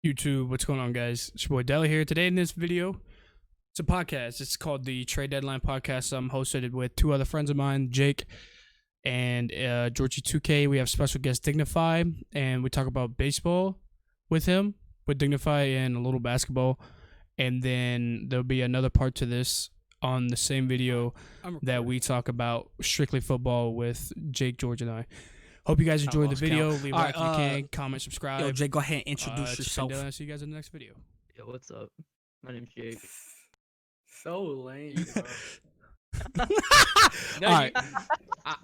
YouTube, what's going on, guys? It's your boy Deli here. Today in this video, it's a podcast. It's called the Trade Deadline Podcast. I'm hosted with two other friends of mine, Jake and Georgie2k. We have special guest Dignify, and we talk about baseball with him, with Dignify, and a little basketball. And then there'll be another part to this on the same video that we talk about strictly football with Jake, George, and I. Hope you guys enjoyed the video. Leave a like if you can, comment, subscribe. Yo, Jake, go ahead and introduce yourself. See you guys in the next video. Yo, what's up? My name's Jake. So lame, bro. All right,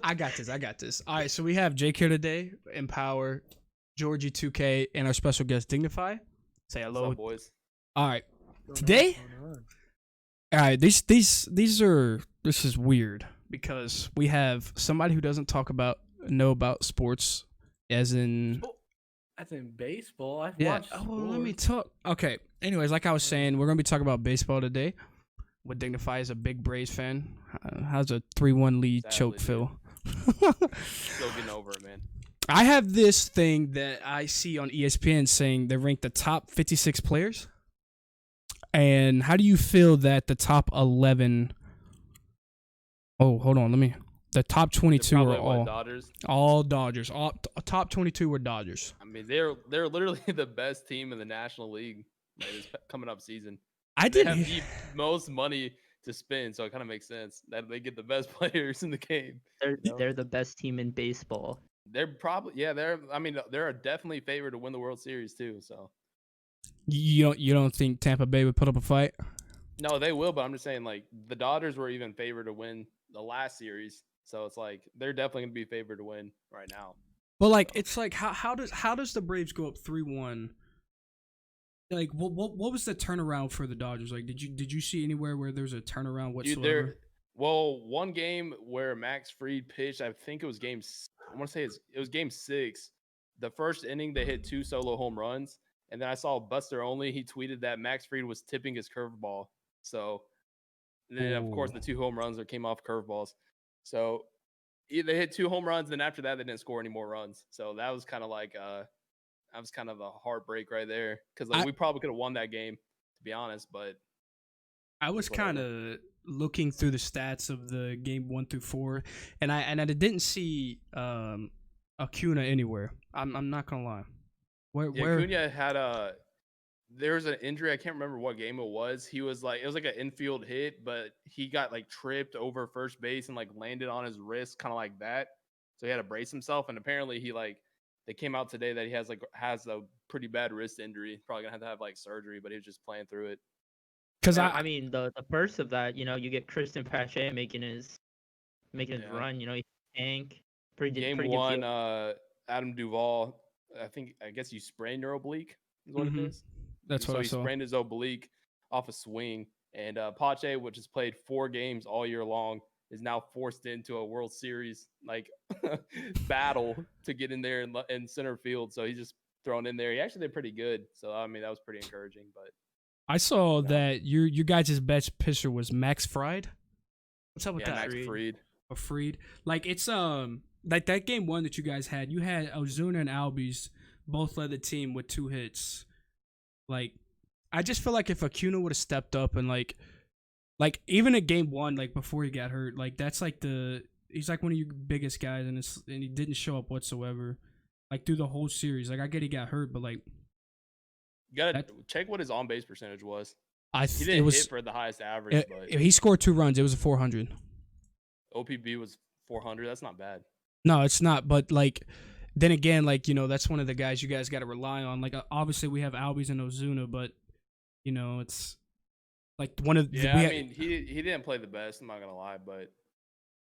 I got this. All right, so we have Jake here today, Empower, Georgie2k, and our special guest Dignify. Say hello, what's up, boys. All right, today. All right, this is weird because we have somebody who doesn't know about sports, as in baseball. I've yeah. watched Oh, sports. let me talk. Okay. Anyways, like I was saying, we're gonna be talking about baseball today. With Dignify is a big Braves fan. How's a 3-1 lead choke feel? Still getting over it, man. I have this thing that I see on ESPN saying they rank the top 56 players. And how do you feel that the top 11? Oh, hold on. The top 22 are Dodgers. All Dodgers. All top 22 were Dodgers. I mean, they're literally the best team in the National League this coming up season. They have the most money to spend, so it kind of makes sense that they get the best players in the game. They're the best team in baseball. They're probably they're definitely favored to win the World Series too. So you don't think Tampa Bay would put up a fight? No, they will, but I'm just saying like the Dodgers were even favored to win the last series. So it's like they're definitely gonna be favored to win right now. But like it's like how does the Braves go up 3-1? Like what was the turnaround for the Dodgers? Like did you see anywhere where there's a turnaround whatsoever? One game where Max Fried pitched, I think it was game 6. The first inning they hit 2 solo home runs, and then I saw Buster Only. He tweeted that Max Fried was tipping his curveball. So then of course the 2 home runs that came off curveballs. So they hit 2 home runs, and then after that, they didn't score any more runs. So that was kind of like a heartbreak right there because we probably could have won that game, to be honest. But I was kind of looking through the stats of the game 1 through 4, and I didn't see Acuna anywhere. I'm not gonna lie. Where Acuna had there's an injury. I can't remember what game it was. It was like an infield hit, but he got like tripped over first base and like landed on his wrist, kind of like that. So he had to brace himself. And apparently they came out today that he has a pretty bad wrist injury. Probably gonna have to have like surgery, but he was just playing through it. Because I mean the first of that, you get Christian Pache making his run. He tank Game 1, Adam Duvall. I guess you sprained your oblique is what it is. That's what I saw. He sprained his oblique off a swing, and Pache, which has played 4 games all year long, is now forced into a World Series battle to get in there in center field. So he's just thrown in there. He actually did pretty good. So I mean that was pretty encouraging. But I saw that your guys' best pitcher was Max Fried. What's up with that? Max Fried. Fried. Like it's like that game 1 that you guys had. You had Ozuna and Albies both led the team with 2 hits. Like, I just feel like if Acuna would have stepped up and like even at game 1, like before he got hurt, like that's like he's like one of your biggest guys, and he didn't show up whatsoever, like through the whole series. Like I get he got hurt, but like you gotta check what his on base percentage was. He didn't hit for the highest average, but he scored 2 runs. It was a 400. OPB was 400. That's not bad. No, it's not. But like. Then again, like, that's one of the guys you guys got to rely on. Like, obviously we have Albies and Ozuna, but, it's like one of the... Yeah, he didn't play the best, I'm not going to lie. But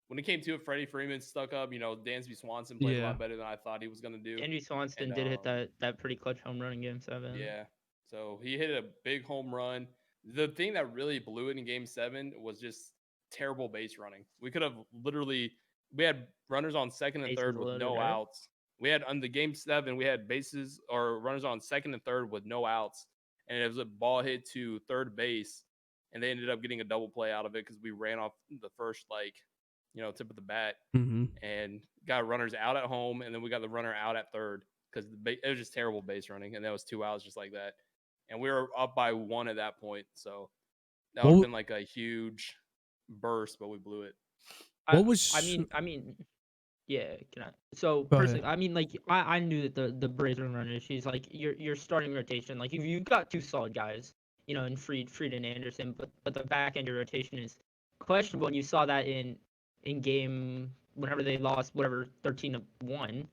when it came to it, Freddie Freeman stuck up. Dansby Swanson played a lot better than I thought he was going to do. Dansby Swanson did hit that pretty clutch home run in Game 7. Yeah, so he hit a big home run. The thing that really blew it in Game 7 was just terrible base running. We could have literally... We had runners on second and third with no outs. We had on the Game 7, we had bases or runners on second and third with no outs, and it was a ball hit to third base, and they ended up getting a double play out of it because we ran off the first tip of the bat and got runners out at home, and then we got the runner out at third. because it was just terrible base running, and that was 2 outs just like that. And we were up by 1 at that point, so that would have been like a huge burst, but we blew it. What was? I mean, yeah. So personally, I mean, like I knew that the Braves were running issues. Like your starting rotation, like you've got 2 solid guys, in Fried and Anderson, but the back end of your rotation is questionable, and you saw that in game whenever they lost 13-1.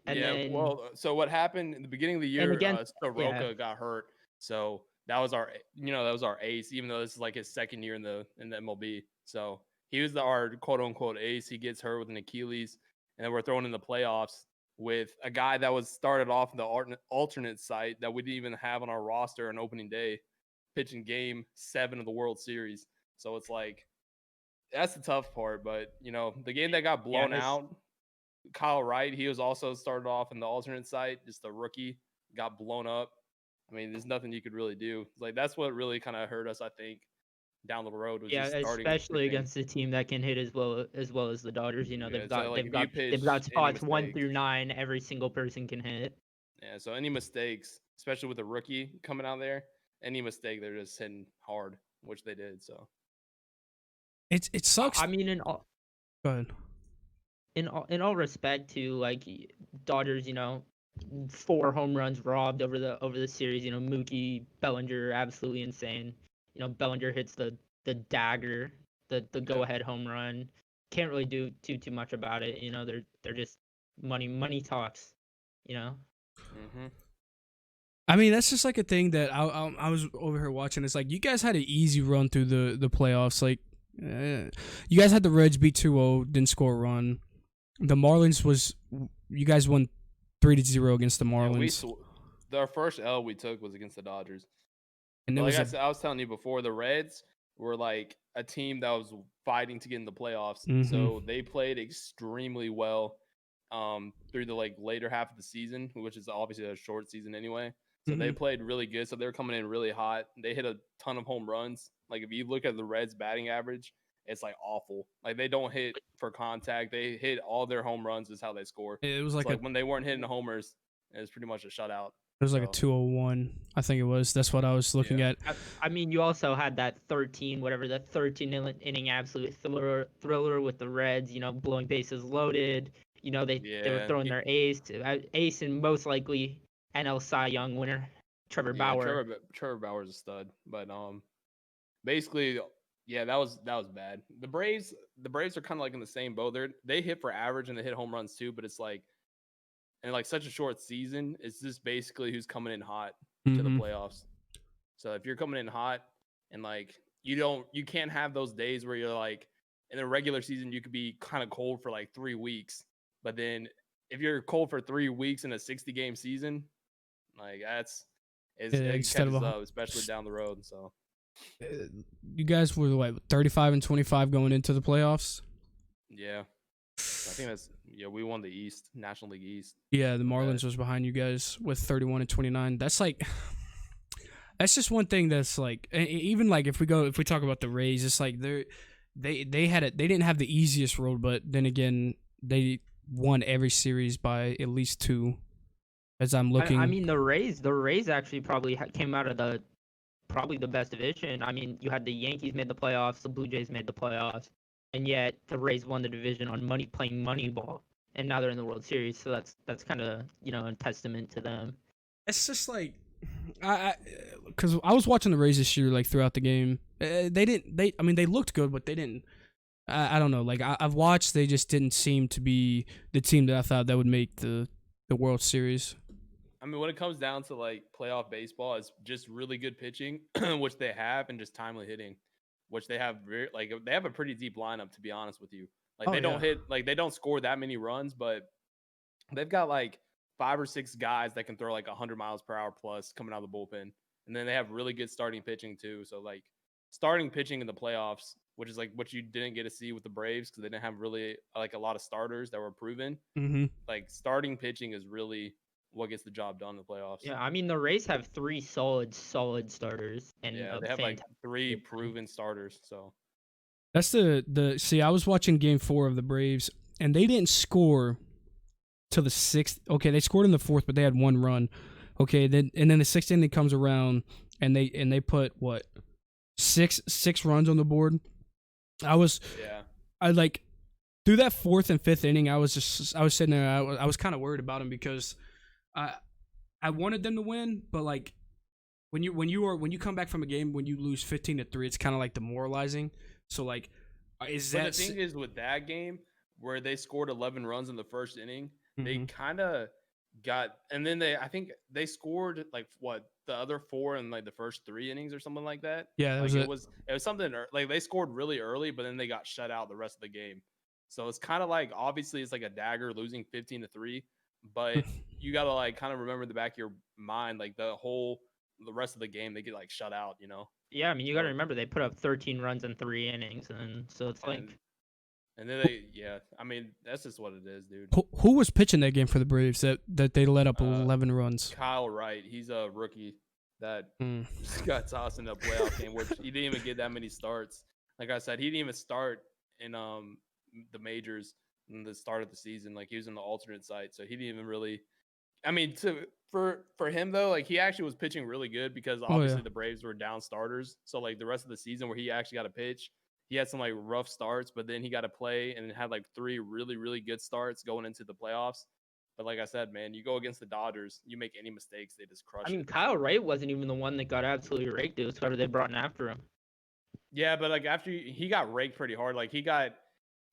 And then, well, so what happened in the beginning of the year? Soroka got hurt, so that was our ace. Even though this is like his second year in the MLB, so he was our quote unquote ace. He gets hurt with an Achilles, and then we're thrown in the playoffs with a guy that was started off in the alternate site that we didn't even have on our roster on opening day, pitching Game 7 of the World Series. So it's like that's the tough part. But the game that got blown out. Kyle Wright, he was also started off in the alternate site, just a rookie, got blown up. I mean, there's nothing you could really do. Like that's what really kind of hurt us, I think, down the road. Was just especially against a team that can hit as well as the Dodgers. They've got spots 1 through 9. Every single person can hit. Yeah, so any mistakes, especially with a rookie coming out there, any mistake they're just hitting hard, which they did. So it sucks. I mean, go ahead. In all respect to like Dodgers, 4 home runs robbed over the series. Mookie, Bellinger, absolutely insane. Bellinger hits the dagger, the go ahead home run. Can't really do too much about it. They're just money talks. Mm-hmm. I mean, that's just like a thing that I was over here watching. It's like you guys had an easy run through the playoffs. Like you guys had the Reds beat 2-0, didn't score a run. The Marlins you guys won 3-0 against the Marlins. Yeah, our first L we took was against the Dodgers. And I was telling you before, the Reds were like a team that was fighting to get in the playoffs. Mm-hmm. So they played extremely well through the later half of the season, which is obviously a short season anyway. So they played really good. So they're coming in really hot. They hit a ton of home runs. Like if you look at the Reds batting average, it's like awful. Like they don't hit for contact. They hit all their home runs is how they score. It was like when they weren't hitting the homers, it was pretty much a shutout. It was like a 201, I think it was. That's what I was looking at. I mean, you also had that 13 inning absolute thriller with the Reds, blowing bases loaded. They were throwing their ace and most likely NL Cy Young winner, Trevor Bauer. Trevor Bauer's a stud. But basically, yeah, that was bad. The Braves are kind of like in the same boat. They hit for average and they hit home runs too, but it's like in like such a short season, it's just basically who's coming in hot to the playoffs. So if you're coming in hot and like you can't have those days where you're like in the regular season you could be kind of cold for like 3 weeks, but then if you're cold for 3 weeks in a 60-game season, like it catches up, especially down the road. So you guys were what 35-25 going into the playoffs? Yeah. I think we won the East, National League East. Yeah, the Marlins was behind you guys with 31-29. That's just one thing that's like, even like if we talk about the Rays, it's like they didn't have the easiest road, but then again they won every series by at least 2. As I'm looking, I mean the Rays actually probably came out of the best division. I mean, you had the Yankees made the playoffs, the Blue Jays made the playoffs, and yet the Rays won the division on playing money ball, and now they're in the World Series. So that's kind of a testament to them. It's just like because I was watching the Rays this year, like throughout the game. They looked good, but they didn't. I don't know. Like I've watched, they just didn't seem to be the team that I thought that would make the World Series. I mean, when it comes down to like playoff baseball, it's just really good pitching, which they have, and just timely hitting, which they have. They have a pretty deep lineup, to be honest with you. Like they don't score that many runs, but they've got like 5 or 6 guys that can throw like 100 miles per hour plus coming out of the bullpen, and then they have really good starting pitching too. So like starting pitching in the playoffs, which is like what you didn't get to see with the Braves because they didn't have really like a lot of starters that were proven. Mm-hmm. Like starting pitching is really what gets the job done in the playoffs. Yeah, I mean the Rays have 3 solid starters, and they have like 3 proven starters. So that's see. I was watching Game 4 of the Braves, and they didn't score till the 6th. Okay, they scored in the 4th, but they had one run. Okay, then the 6th inning comes around, and they put what, six runs on the board. I like through that 4th and 5th inning, I was sitting there. I was kind of worried about them because I wanted them to win, but like when you come back from a game when you lose 15-3, it's kind of like demoralizing. So like, the thing is with that game where they scored 11 runs in the first inning, they kind of got, and then I think they scored like what, the other 4 in like the first 3 innings or something like that. Yeah, like it was something like they scored really early, but then they got shut out the rest of the game. So it's kind of like, obviously it's like a dagger losing 15-3, but you gotta like kind of remember in the back of your mind, like the rest of the game they get like shut out, you know. Yeah, I mean, you got to remember they put up 13 runs in 3 innings, and so it's like. And then I mean, that's just what it is, dude. Who was pitching that game for the Braves that they let up 11 runs? Kyle Wright, he's a rookie that just got tossed in the playoff game, which he didn't even get that many starts. Like I said, he didn't even start in the majors in the start of the season. Like he was in the alternate site, so he didn't even really. I mean, for him though, like he actually was pitching really good because obviously the Braves were down starters. So like the rest of the season where he actually got to pitch, he had some like rough starts, but then he got to play and had like 3 really, really good starts going into the playoffs. But like I said, man, you go against the Dodgers, you make any mistakes, they just crush it. I mean, Kyle Wright wasn't even the one that got absolutely raked. It was whoever they brought in after him. Yeah, but like after he got raked pretty hard. Like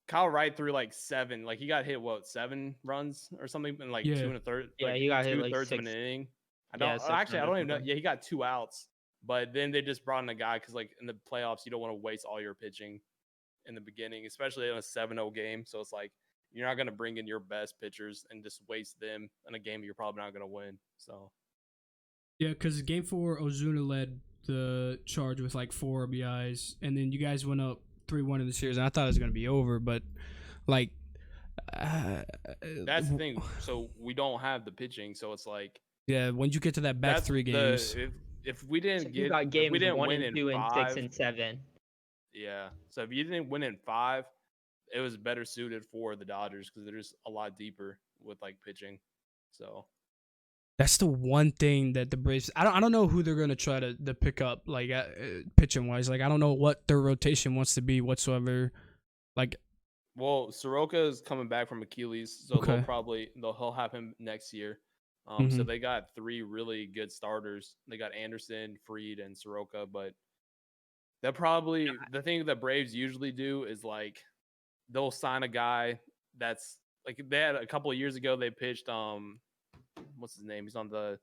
Kyle Wright threw like 7. Like he got hit 7 runs or something in like 2 1/3. Yeah, like he got hit 2/3 of an inning. I don't even know. Yeah, he got 2 outs, but then they just brought in a guy because like in the playoffs you don't want to waste all your pitching in the beginning, especially in a 7-0 game. So it's like you're not gonna bring in your best pitchers and just waste them in a game you're probably not gonna win. So yeah, because game 4, Ozuna led the charge with like 4 RBIs, and then you guys went up 3-1 in the series, and I thought it was going to be over, but like that's the thing. So we don't have the pitching, so it's like when you get to that back 3 games, if we didn't you got games 1 win and 2 in and 5, 6 and 7. Yeah, so if you didn't win in 5, it was better suited for the Dodgers because they're just a lot deeper with like pitching. So that's the one thing that the Braves. I don't know who they're gonna try to pick up like pitching wise. Like I don't know what their rotation wants to be whatsoever. Like, well, Soroka is coming back from Achilles, so he'll have him next year. So they got 3 really good starters. They got Anderson, Fried, and Soroka. But the thing that Braves usually do is like they'll sign a guy that's like they had a couple of years ago. They pitched what's his name? He's on the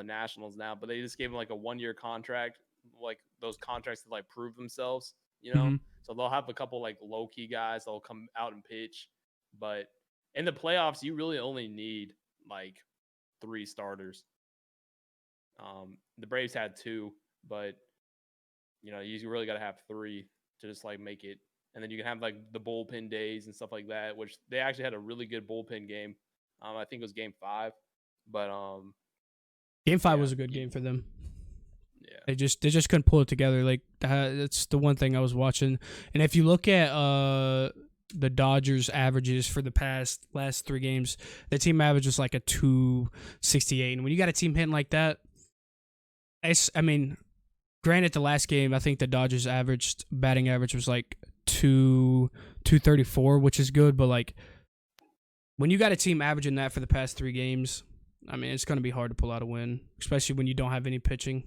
Nationals now, but they just gave him like a 1-year contract, like those contracts that like prove themselves, you know. So they'll have a couple like low key guys that'll come out and pitch, but in the playoffs you really only need like 3 starters. The Braves had 2, but you know you really got to have 3 to just like make it, and then you can have like the bullpen days and stuff like that, which they actually had a really good bullpen game. I think it was game 5. But game 5 was a good game for them. Yeah, they just couldn't pull it together. Like that's the one thing I was watching. And if you look at the Dodgers averages for the last 3 games, the team average was like a 268. And when you got a team hitting like that, I mean, granted, the last game I think the Dodgers batting average was like 234, which is good. But like when you got a team averaging that for the past 3 games. I mean, it's going to be hard to pull out a win, especially when you don't have any pitching.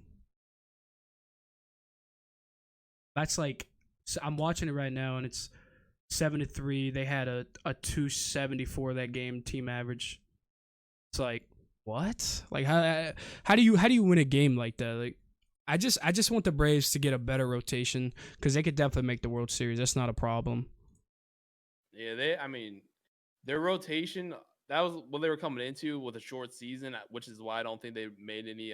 That's like, so I'm watching it right now, and it's 7-3. They had a 274 that game team average. It's like, what? Like, how do you win a game like that? Like, I just want the Braves to get a better rotation because they could definitely make the World Series. That's not a problem. Yeah, their rotation. That was what they were coming into with a short season, which is why I don't think they made any,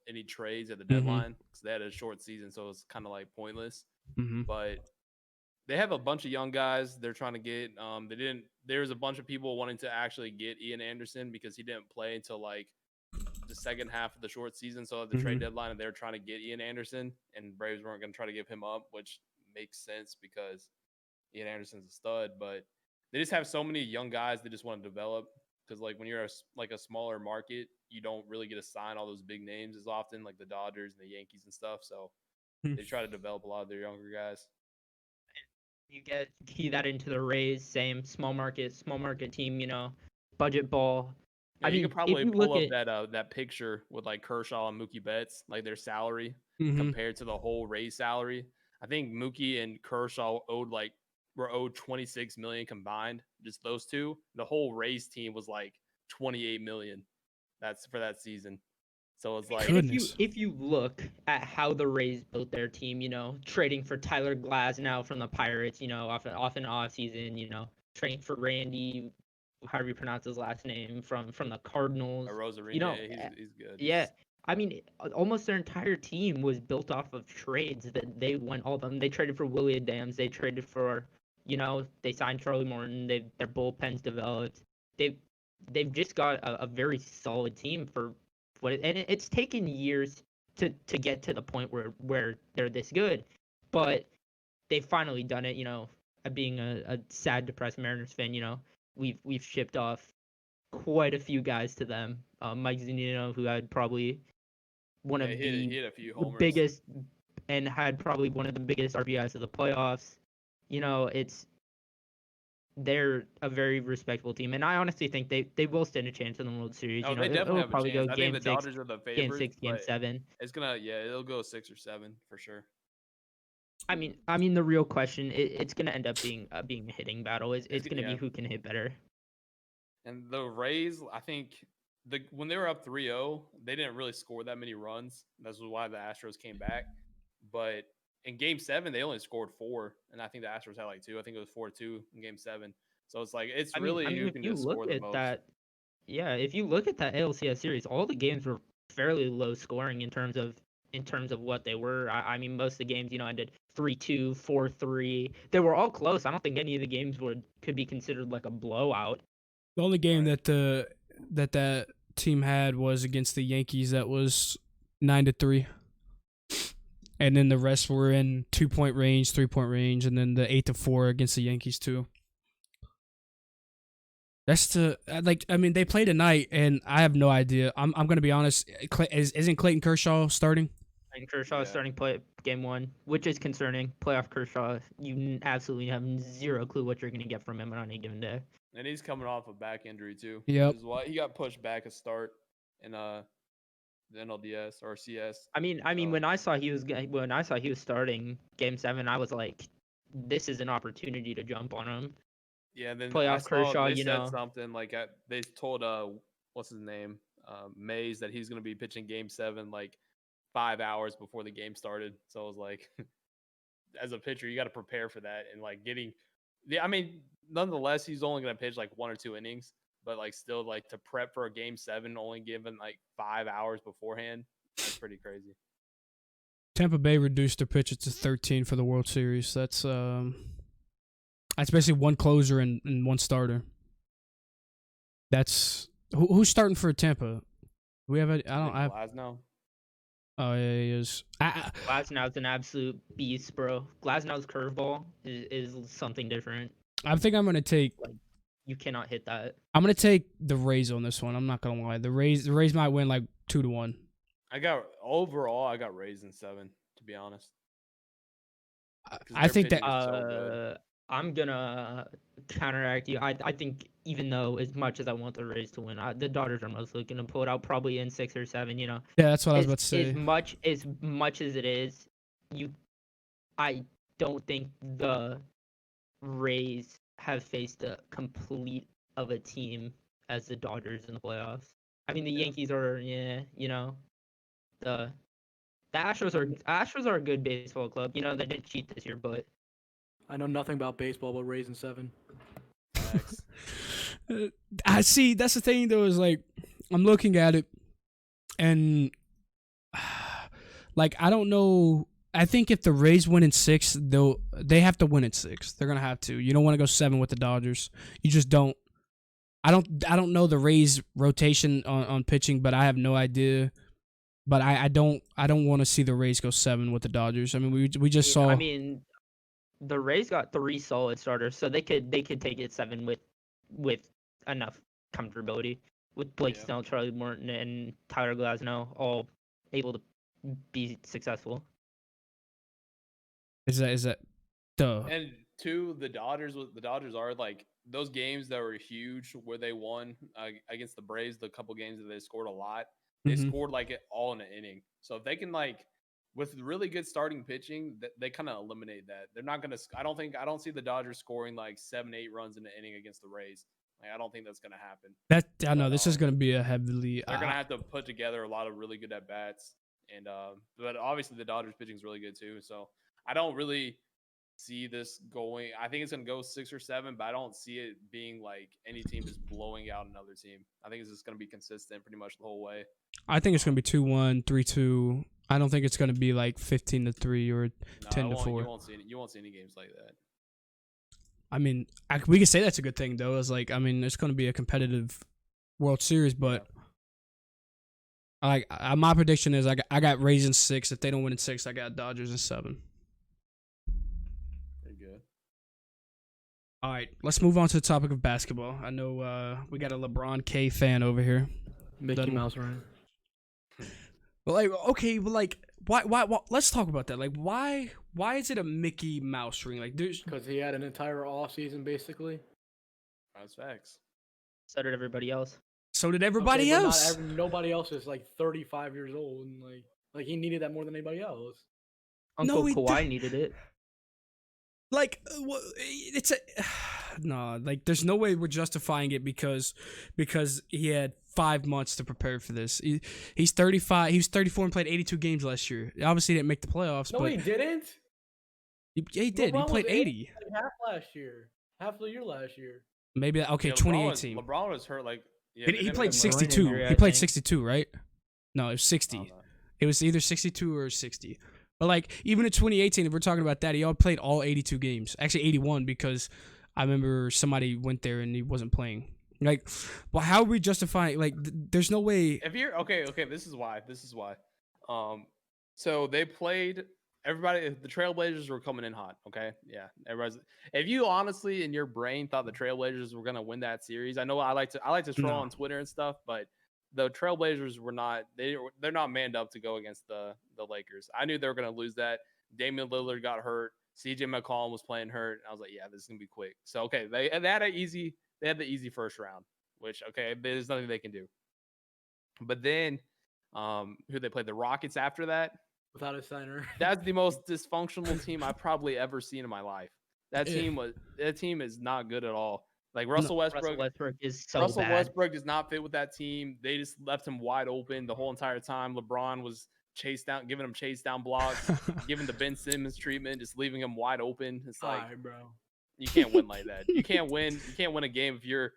any trades at the deadline because they had a short season, so it's kind of like pointless. But they have a bunch of young guys they're trying to get. There's a bunch of people wanting to actually get Ian Anderson because he didn't play until like the second half of the short season. So at the trade deadline, and they're trying to get Ian Anderson, and Braves weren't going to try to give him up, which makes sense because Ian Anderson's a stud, but they just have so many young guys they just want to develop. Because like when you're a smaller market, you don't really get to sign all those big names as often, like the Dodgers and the Yankees and stuff. So they try to develop a lot of their younger guys. You key that into the Rays, same small market team, budget ball. Yeah, you could probably pull up that picture with like Kershaw and Mookie Betts, like their salary compared to the whole Rays salary. I think Mookie and Kershaw were owed $26 million combined, just those two. The whole Rays team was like $28 million. That's for that season. So it's like, if you look at how the Rays built their team, trading for Tyler Glasnow from the Pirates, off an off season, trading for Randy, however you pronounce his last name, from the Cardinals. Rosarina, he's good. Yeah. I mean, almost their entire team was built off of trades that they went all of them. They traded for Willie Adams. They traded for, they signed Charlie Morton. Their bullpen's developed. They've just got a very solid team for what and it's taken years to get to the point where they're this good, but they've finally done it. Being a sad, depressed Mariners fan, we've shipped off quite a few guys to them. Mike Zunino, who had probably one of the biggest and had probably one of the biggest RBIs of the playoffs. They're a very respectable team, and I honestly think they will stand a chance in the World Series. They definitely have a chance. I think the Game Dodgers are the favorites. Game 6, Game 7. It's it'll go 6 or 7 for sure. I mean, the real question, it's gonna end up being a hitting battle. It's gonna be who can hit better. And the Rays, I think when they were up 3-0, they didn't really score that many runs. That's why the Astros came back. But in Game 7, they only scored 4, and I think the Astros had like 2. I think it was 4-2 in Game 7. So it's like who can just score the most. If you look at that ALCS series, all the games were fairly low scoring in terms of what they were. I mean, most of the games, ended 3-2, 4-3. They were all close. I don't think any of the games could be considered like a blowout. The only game that team had was against the Yankees. That was 9-3. And then the rest were in 2-point range, 3-point range, and then the 8-4 against the Yankees too. That's they play tonight, and I have no idea. I'm gonna be honest. Isn't Clayton Kershaw starting? Clayton Kershaw is starting Game 1, which is concerning. Playoff Kershaw, you absolutely have zero clue what you're gonna get from him on any given day. And he's coming off a back injury too. Yep. He got pushed back a start in the NLDS or CS. I mean, when I saw he was starting Game 7, I was like, this is an opportunity to jump on him. Yeah, and then playoff Kershaw, they said something like they told what's his name, Mays, that he's gonna be pitching Game 7 like 5 hours before the game started. So I was like, as a pitcher, you got to prepare for that and like getting. I mean, nonetheless, he's only gonna pitch like 1 or 2 innings. But like still like to prep for a Game 7, only given like 5 hours beforehand, that's pretty crazy. Tampa Bay reduced their pitches to 13 for the World Series. That's basically one closer and one starter. That's who's starting for Tampa. We have Glasnow. Oh yeah, he is. Glasnow's an absolute beast, bro. Glasnow's curveball is something different. I think I'm gonna take. You cannot hit that. I'm gonna take the Rays on this one. I'm not gonna lie. The Rays might win like 2-1. I got Rays in 7, to be honest. I think that I'm gonna counteract you. I think even though as much as I want the Rays to win, the Dodgers are mostly gonna pull it out probably in 6 or 7. Yeah, that's what I was about to say. As much as it is, I don't think the Rays have faced a complete of a team as the Dodgers in the playoffs. I mean, the Yankees are, the Astros are a good baseball club. They didn't cheat this year, but I know nothing about baseball, but Rays in 7. I see. That's the thing, though. Is like I'm looking at it, and like I don't know. I think if the Rays win in 6, they have to win in 6. They're gonna have to. You don't want to go 7 with the Dodgers. You just don't. I don't know the Rays rotation on pitching, but I have no idea. But I don't want to see the Rays go 7 with the Dodgers. I mean, we just saw. I mean, the Rays got 3 solid starters, so they could take it 7 with enough comfortability. With Blake Snell, Charlie Morton, and Tyler Glasnow all able to be successful. Is that duh? And two, the Dodgers are like those games that were huge where they won against the Braves. The couple games that they scored a lot, they scored like it all in an inning. So if they can with really good starting pitching, they kind of eliminate that. They're not gonna. I don't see the Dodgers scoring like 7-8 runs in an inning against the Rays. I don't think that's gonna happen. I know this is gonna be a heavily. They're gonna have to put together a lot of really good at bats, and but obviously the Dodgers pitching is really good too. So I don't really see this going. I think it's gonna go 6 or 7, but I don't see it being like any team just blowing out another team. I think it's just gonna be consistent pretty much the whole way. I think it's gonna be 2-1, 3-2. I don't think it's gonna be like 15-3 or 10-4. You won't see any games like that. I mean, we can say that's a good thing though. It's like, I mean, it's going to be a competitive World Series, but my prediction is I got Rays in 6. If they don't win in 6, I got Dodgers in 7. Very good. All right, let's move on to the topic of basketball. I know we got a LeBron K fan over here. Mickey Mouse ring. Well, why? Let's talk about that. Like, why is it a Mickey Mouse ring? Like, because he had an entire off season basically. That's facts. So did everybody else. So did everybody else. Nobody else is like 35 years old, and like he needed that more than anybody else. Uncle Kawhi needed it. Like, it's a no. Like, there's no way we're justifying it because he had 5 months to prepare for this. He's 35. He was 34 and played 82 games last year. Obviously, he didn't make the playoffs. No, but he didn't. He did. LeBron he played 80. Half last year. Half the year last year. Maybe 2018. LeBron was hurt. He played 62. He played 62, right? No, it was 60. It was either 62 or 60. But even in 2018, if we're talking about that, he played all 82 games. Actually, 81 because I remember somebody went there and he wasn't playing. How are we justifying? There's no way. If you're okay, this is why. So they played. Everybody, the Trailblazers were coming in hot. Okay, yeah. If you honestly in your brain thought the Trailblazers were gonna win that series, I know I like to troll on Twitter and stuff, but the Trailblazers were not. They're not manned up to go against the Lakers. I knew they were gonna lose that. Damian Lillard got hurt. CJ McCollum was playing hurt. I was like, yeah, this is gonna be quick. So okay, they had the easy first round, which there's nothing they can do. But then, who they played? The Rockets after that. Without a center. That's the most dysfunctional team I've probably ever seen in my life. That team is not good at all. Russell Westbrook is so Russell bad. Westbrook does not fit with that team. They just left him wide open the whole entire time. LeBron was giving him chase down blocks, giving the Ben Simmons treatment, just leaving him wide open. It's bro. You can't win like that. You can't win a game if your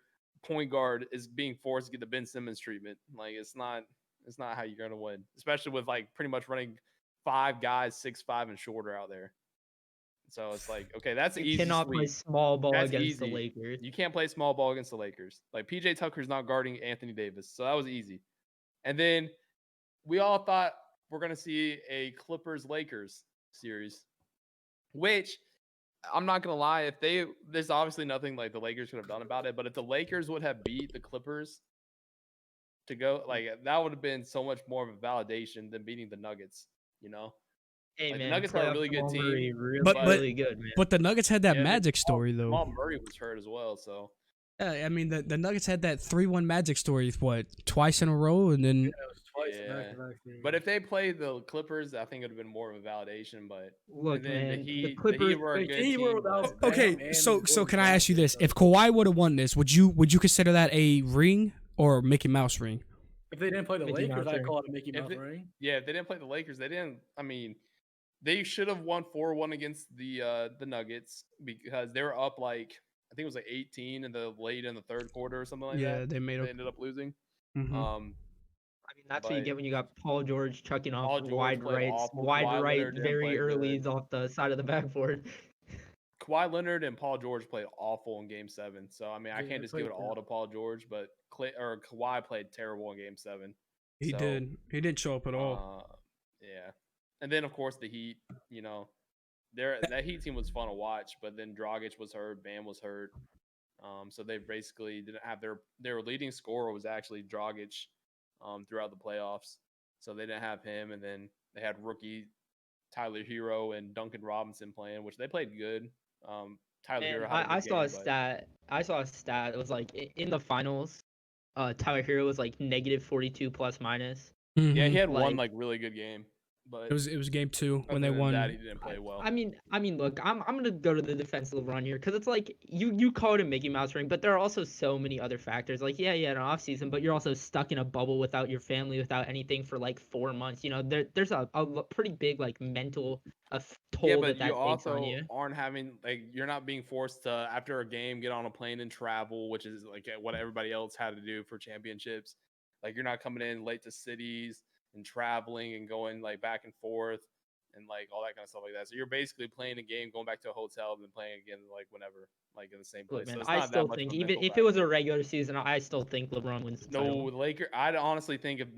point guard is being forced to get the Ben Simmons treatment. It's not how you're gonna win, especially with pretty much running 5 guys 6'5" and shorter out there. So it's okay, that's an easy. You cannot play small ball against the Lakers. You can't play small ball against the Lakers. PJ Tucker's not guarding Anthony Davis, so that was easy. And then we all thought we're gonna see a Clippers-Lakers series, which I'm not gonna lie, there's obviously nothing the Lakers could have done about it, but if the Lakers would have beat the Clippers to go, that would have been so much more of a validation than beating the Nuggets. Hey, man, the Nuggets are a really good team, really good, man. But the Nuggets had that Magic story though. Jamal Murray was hurt as well, so. Yeah, I mean the Nuggets had that 3-1 Magic story, twice in a row, and then. Yeah, it was twice. Yeah. But if they played the Clippers, I think it would have been more of a validation. But look, man, the Clippers were a good team. Okay, so can I ask you this? If Kawhi would have won this, would you consider that a ring or Mickey Mouse ring? If they didn't play the Lakers, I'd call it a Mickey Mouse ring. Yeah, if they didn't play the Lakers, they didn't. I mean, they should have won 4-1 against the Nuggets because they were up I think it was 18 in the third quarter or something like that. Yeah, they ended up losing. Mm-hmm. I mean, that's what you get when you got Paul George chucking off wide right very early off the side of the backboard. Kawhi Leonard and Paul George played awful in Game 7. So, I mean, I can't just give it all to Paul George, but Kawhi played terrible in Game 7. He did. He didn't show up at all. Yeah. And then, of course, the Heat, that Heat team was fun to watch, but then Dragic was hurt, Bam was hurt. So they basically didn't have their leading scorer was actually Dragic throughout the playoffs. So they didn't have him, and then they had rookie Tyler Hero and Duncan Robinson playing, which they played good. Tyler Hero had I saw a stat. I saw a stat. It was like in the finals, Tyler Hero was like negative 42 plus minus. Mm-hmm. Yeah, he had one like really good game. But it was game 2 when they won. That, he didn't play well. I mean, look, I'm gonna go to the defense of LeBron here because it's like you call it a Mickey Mouse ring, but there are also so many other factors. Like, yeah, an off season, but you're also stuck in a bubble without your family, without anything for like 4 months. You know, there's a pretty big like mental toll that takes on you. Aren't having like you're not being forced to after a game get on a plane and travel, which is like what everybody else had to do for championships. Like you're not coming in late to cities and traveling and going like back and forth and like all that kind of stuff like that. So you're basically playing a game, going back to a hotel, and then playing again like whenever, like in the same place. Look, man, so I still think even if it was a regular season, I still think LeBron wins the title. The Lakers. I'd honestly think if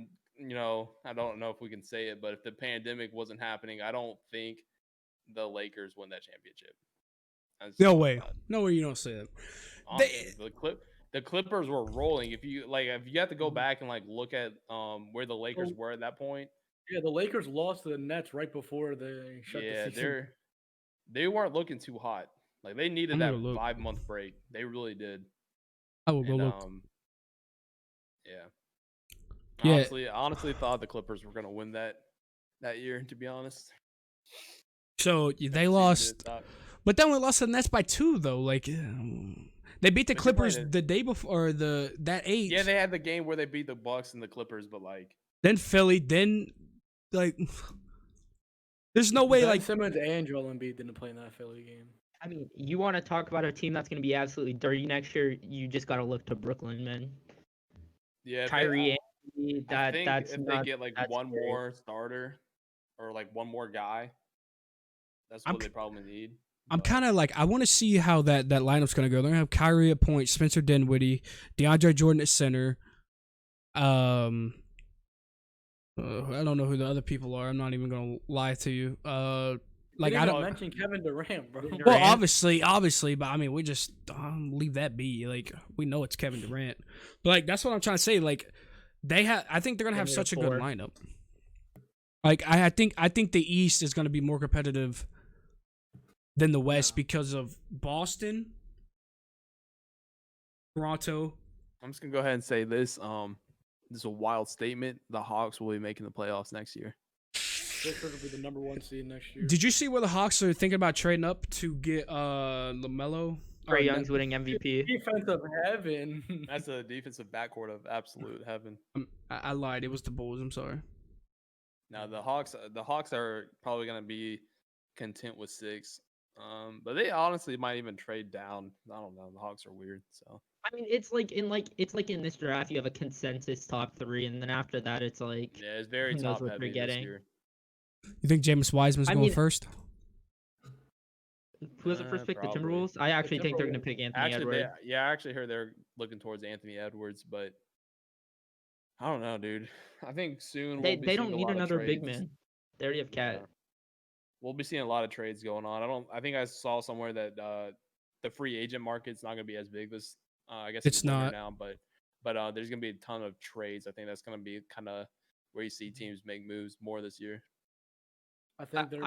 I don't know if we can say it, but if the pandemic wasn't happening, I don't think the Lakers win that championship. No way you don't say that. Honestly, the Clippers were rolling. If you have to go back and like look at where the Lakers were at that point. Yeah, the Lakers lost to the Nets right before they shut the season. They weren't looking too hot. Like they needed that 5-month break. They really did. I will go look. Yeah. Honestly thought the Clippers were gonna win that year, to be honest. So they lost, but then we lost to the Nets by 2 though. Like they beat the Clippers the day before, or that 8. Yeah, they had the game where they beat the Bucks and the Clippers, but like then Philly, then like there's no way like Simmons and Joel Embiid didn't play in that Philly game. I mean, you want to talk about a team that's going to be absolutely dirty next year? You just got to look to Brooklyn, man. Yeah, Kyrie. That's if they get like one more starter or like one more guy, that's what they probably need. I'm kind of like, I want to see how that lineup's going to go. They're going to have Kyrie at point, Spencer Dinwiddie, DeAndre Jordan at center. I don't know who the other people are. I'm not even going to lie to you. Like I don't mention Kevin Durant, bro. Well, obviously, but I mean, we just leave that be. Like we know it's Kevin Durant, but like that's what I'm trying to say. Like I think they're gonna have such a good lineup. Like I think the East is gonna be more competitive than the West because of Boston, Toronto. I'm just gonna go ahead and say this. This is a wild statement. The Hawks will be making the playoffs next year. Lakers will be the number 1 seed next year. Did you see where the Hawks are thinking about trading up to get LaMelo? Trae Young's winning MVP. Defensive heaven. That's a defensive backcourt of absolute heaven. I lied. It was the Bulls. I'm sorry. Now the Hawks are probably gonna be content with 6. But they honestly might even trade down. I don't know. The Hawks are weird. So I mean, it's like in this draft you have a consensus top 3, and then after that it's like it's very top heavy this year. You think James Wiseman's going first? Who has the first pick? The Timberwolves? I actually think they're going to pick Anthony Edwards. I actually heard they're looking towards Anthony Edwards, but I don't know, dude. I think soon they don't need another big man. They already have Cat. Yeah. We'll be seeing a lot of trades going on. I think I saw somewhere that the free agent market's not going to be as big this. I guess it's not now, but there's going to be a ton of trades. I think that's going to be kind of where you see teams make moves more this year. I think they're.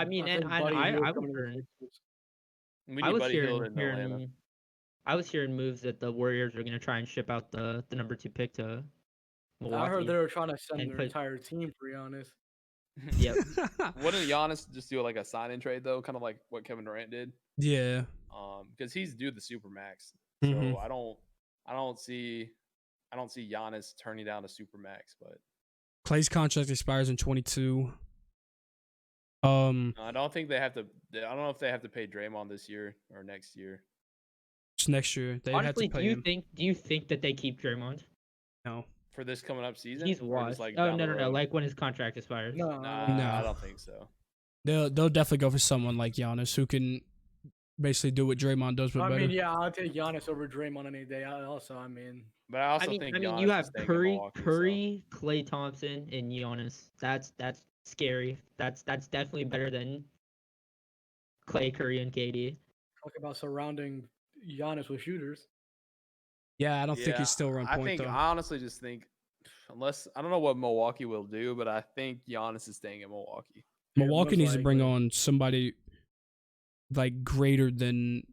I was hearing moves that the Warriors are going to try and ship out the number 2 pick to Milwaukee. I heard they were trying to send their entire team, to be honest. Yep. Wouldn't Giannis just do like a sign-in trade though, kind of like what Kevin Durant did? Yeah. Because he's due the supermax, so I don't see Giannis turning down a supermax. But Klay's contract expires in 2022. I don't think they have to. I don't know if they have to pay Draymond this year or next year. It's next year. They honestly, have to pay him. Do you think that they keep Draymond? No. For this coming up season? He's washed. Like no. Like when his contract expires. No, I don't think so. They'll definitely go for someone like Giannis who can basically do what Draymond does, but better. I mean, yeah, I'll take Giannis over Draymond any day. But I also think Giannis you have Curry, Klay Thompson, and Giannis. That's scary. That's definitely better than Clay, Curry, and KD. Talk about surrounding Giannis with shooters. Yeah, I don't think he's still on point, though. I honestly just think, unless I don't know what Milwaukee will do, but I think Giannis is staying in Milwaukee. Milwaukee needs to bring on somebody like greater than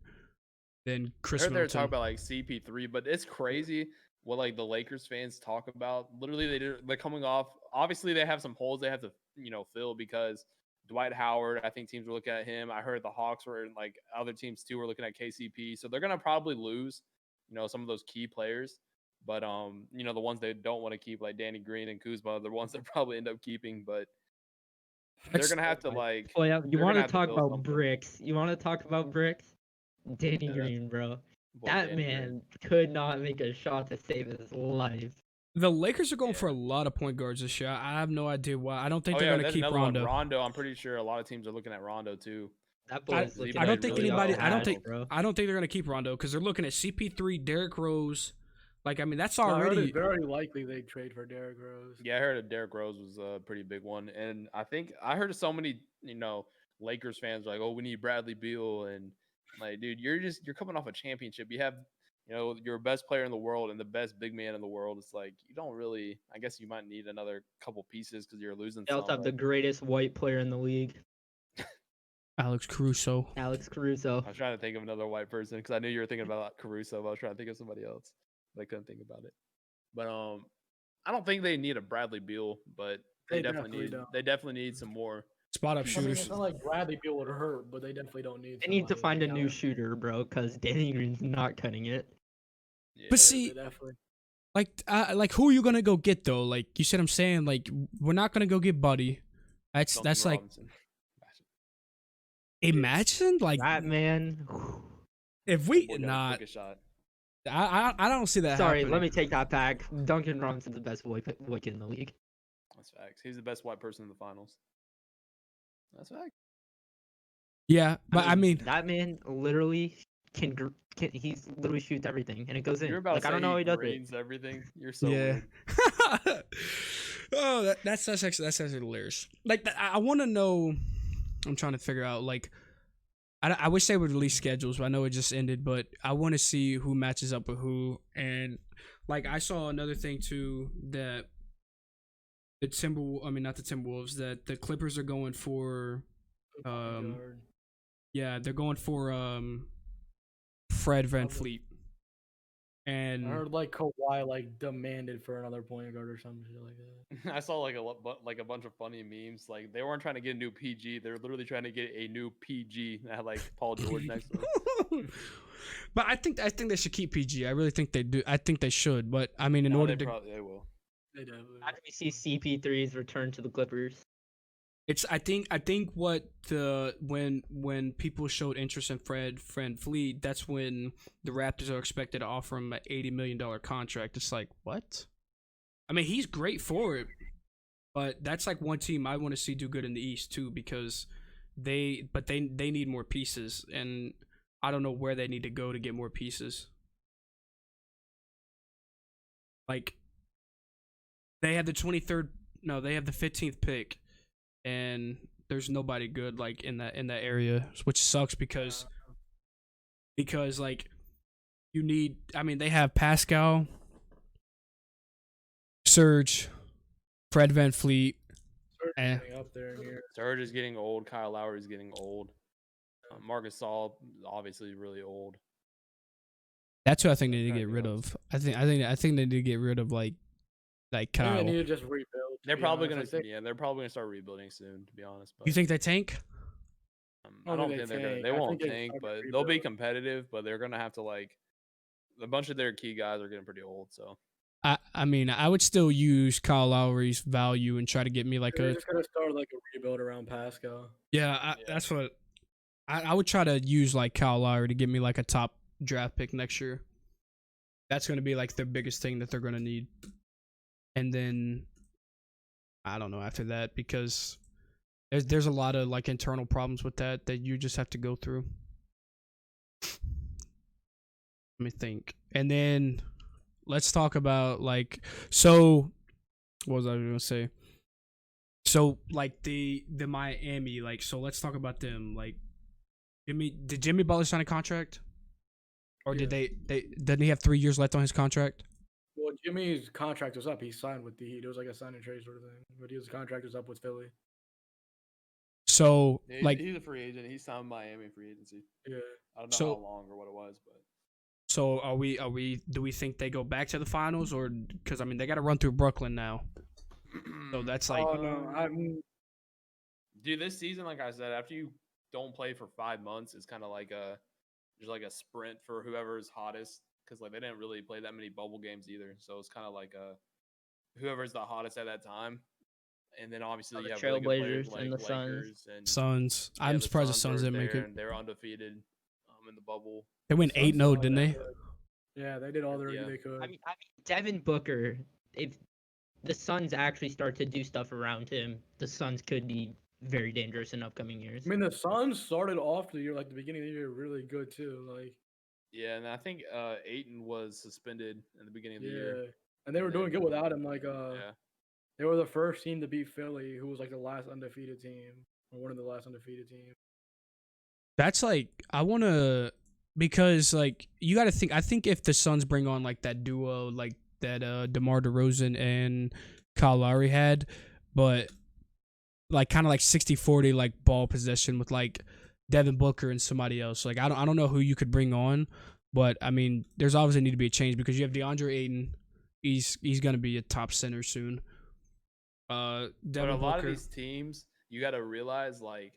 Chris I heard they're Middleton. talking about like CP3, but it's crazy what like the Lakers fans talk about. Literally, they're coming off. Obviously, they have some holes they have to fill because Dwight Howard. I think teams were looking at him. I heard the Hawks were like other teams too were looking at KCP. So they're gonna probably lose, some of those key players. But the ones they don't want to keep, like Danny Green and Kuzma, the ones that probably end up keeping. But they're gonna have to like. Oh yeah, you want to talk about bricks? You want to talk about bricks? Danny Green, bro. That man could not make a shot to save his life. The Lakers are going for a lot of point guards this year. I have no idea why. I don't think they're going to keep Rondo. Rondo, I'm pretty sure a lot of teams are looking at Rondo too. That I don't think anybody. I don't think they're going to keep Rondo because they're looking at CP3, Derrick Rose. Like, I mean, that's already very likely they trade for Derrick Rose. Yeah, I heard that Derrick Rose was a pretty big one, and I think I heard so many Lakers fans were like, oh, we need Bradley Beal, and like, dude, you're coming off a championship. You have your best player in the world and the best big man in the world. It's like you don't really. I guess you might need another couple pieces because you're losing. They also have the greatest white player in the league, Alex Caruso. I was trying to think of another white person because I knew you were thinking about Caruso. But I was trying to think of somebody else, but I couldn't think about it. But I don't think they need a Bradley Beal, but they definitely need some more spot up shooters. It's not like Bradley Beal would hurt, but they definitely don't need. They need to find a new shooter, bro, because Danny Green's not cutting it. Yeah, but see, like who are you gonna go get though? Like you said, I'm saying like we're not gonna go get Buddy. That's like imagine like that man. If we not, I don't see that. Sorry, happening. Let me take that back. Duncan Robinson's the best white in the league. That's facts. He's the best white person in the finals. That's fact. Yeah, but I mean that man literally can he's literally shoots everything and it goes in. You're about like to I don't know how he does it. Everything. You're so weird. Oh, that's actually hilarious. Like I want to know. I'm trying to figure out like. I wish they would release schedules, but I know it just ended. But I want to see who matches up with who, and like I saw another thing too that the Timberwolves, that the Clippers are going for, they're going for Fred VanVleet, and I heard like Kawhi like demanded for another point guard or something like that. I saw like a bunch of funny memes. Like they weren't trying to get a new PG; they were literally trying to get a new PG that had like Paul George next to him. But I think they should keep PG. I really think they do. I think they should. But I mean, they will. They definitely. How do we see CP3's return to the Clippers? It's I think what when people showed interest in Fred VanVleet, that's when the Raptors are expected to offer him an $80 million contract. It's like, what? I mean, he's great for it, but that's like one team I want to see do good in the East too, because they need more pieces, and I don't know where they need to go to get more pieces. Like they have the 15th pick. And there's nobody good like in that area, which sucks because like you need. I mean, they have Pascal, Serge, Fred VanVleet, and up there here. Serge is getting old. Kyle Lowry is getting old. Marcus Gasol obviously really old. That's who I think they need to get rid of. I think they need to get rid of like Kyle. They need to just rebuild. They're probably gonna start rebuilding soon. To be honest, but you think they tank? I don't think they're gonna. They won't tank, but they'll be competitive. But they're gonna have to like a bunch of their key guys are getting pretty old. So I mean, I would still use Kyle Lowry's value and try to get me like they're just gonna start like a rebuild around Pascal. Yeah, that's what I would try to use like Kyle Lowry to get me like a top draft pick next year. That's gonna be like the biggest thing that they're gonna need, and then. I don't know after that, because there's a lot of like internal problems with that you just have to go through. Let me think. And then let's talk about like, so what was I going to say? So like the Miami, like, so let's talk about them. Like Did Jimmy Butler sign a contract? Or Yeah. did didn't he have 3 years left on his contract? Well, Jimmy's contract was up. He signed with the Heat. It was like a sign and trade sort of thing. But his contract was up with Philly. So he's a free agent. He signed Miami free agency. Yeah. I don't know how long or what it was, but. So do we think they go back to the finals, or because I mean they got to run through Brooklyn now, so that's like. Oh no, Dude, this season, like I said, after you don't play for 5 months, it's kind of like just like a sprint for whoever is hottest, because like they didn't really play that many bubble games either, so it's kind of like whoever's the hottest at that time, and then obviously you have really good players Trailblazers like and the Lakers and Suns. I'm surprised the Suns didn't make it. And they're undefeated in the bubble. They went 8-0, didn't they? Yeah, they did all they could. I mean, Devin Booker. If the Suns actually start to do stuff around him, the Suns could be very dangerous in upcoming years. I mean, the Suns started off the year, like the beginning of the year, really good too. Like, yeah, and I think Ayton was suspended in the beginning of the year. And they were doing good without him. Like, yeah. They were the first team to beat Philly, who was like the last undefeated team, or one of the last undefeated teams. That's like because like you got to think. I think if the Suns bring on like that duo, like that DeMar DeRozan and Kyle Lowry had, but like kind of like 60-40 like ball possession with like Devin Booker and somebody else. Like I don't know who you could bring on, but I mean there's obviously need to be a change because you have DeAndre Ayton. He's gonna be a top center soon. But a lot of these teams, you got to realize like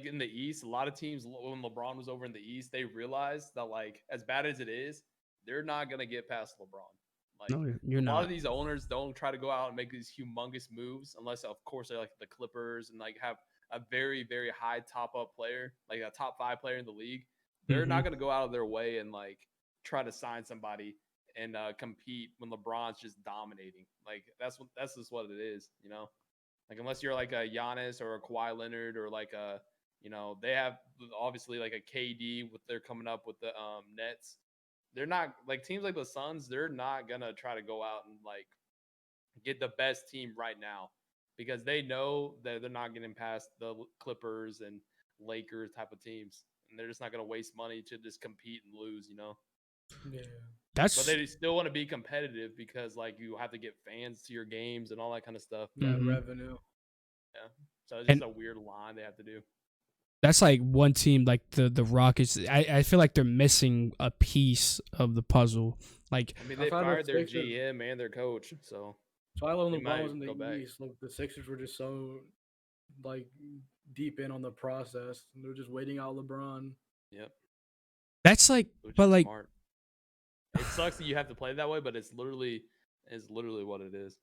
in the East, a lot of teams when LeBron was over in the East, they realized that like as bad as it is, they're not gonna get past LeBron. Like, no, you're not. A lot of these owners don't try to go out and make these humongous moves unless, of course, they're like the Clippers and like have a very, very high top-up player, like a top 5 player in the league. They're not going to go out of their way and like try to sign somebody and compete when LeBron's just dominating. Like that's just what it is, you know. Like unless you're like a Giannis or a Kawhi Leonard or like a, you know, they have obviously like a KD with they're coming up with the Nets. They're not like teams like the Suns. They're not gonna try to go out and like get the best team right now because they know that they're not getting past the Clippers and Lakers type of teams, and they're just not gonna waste money to just compete and lose. You know. Yeah. But they still want to be competitive because like you have to get fans to your games and all that kind of stuff. Yeah, revenue. Yeah. So it's just a weird line they have to do. That's like one team, like the Rockets. I feel like they're missing a piece of the puzzle. Like I mean, they fired their GM and their coach, so I love LeBron was in the East. Look, the Sixers were just so like deep in on the process. They're just waiting out LeBron. Yep. That's like, but like, smart. It sucks that you have to play that way, but it's literally what it is.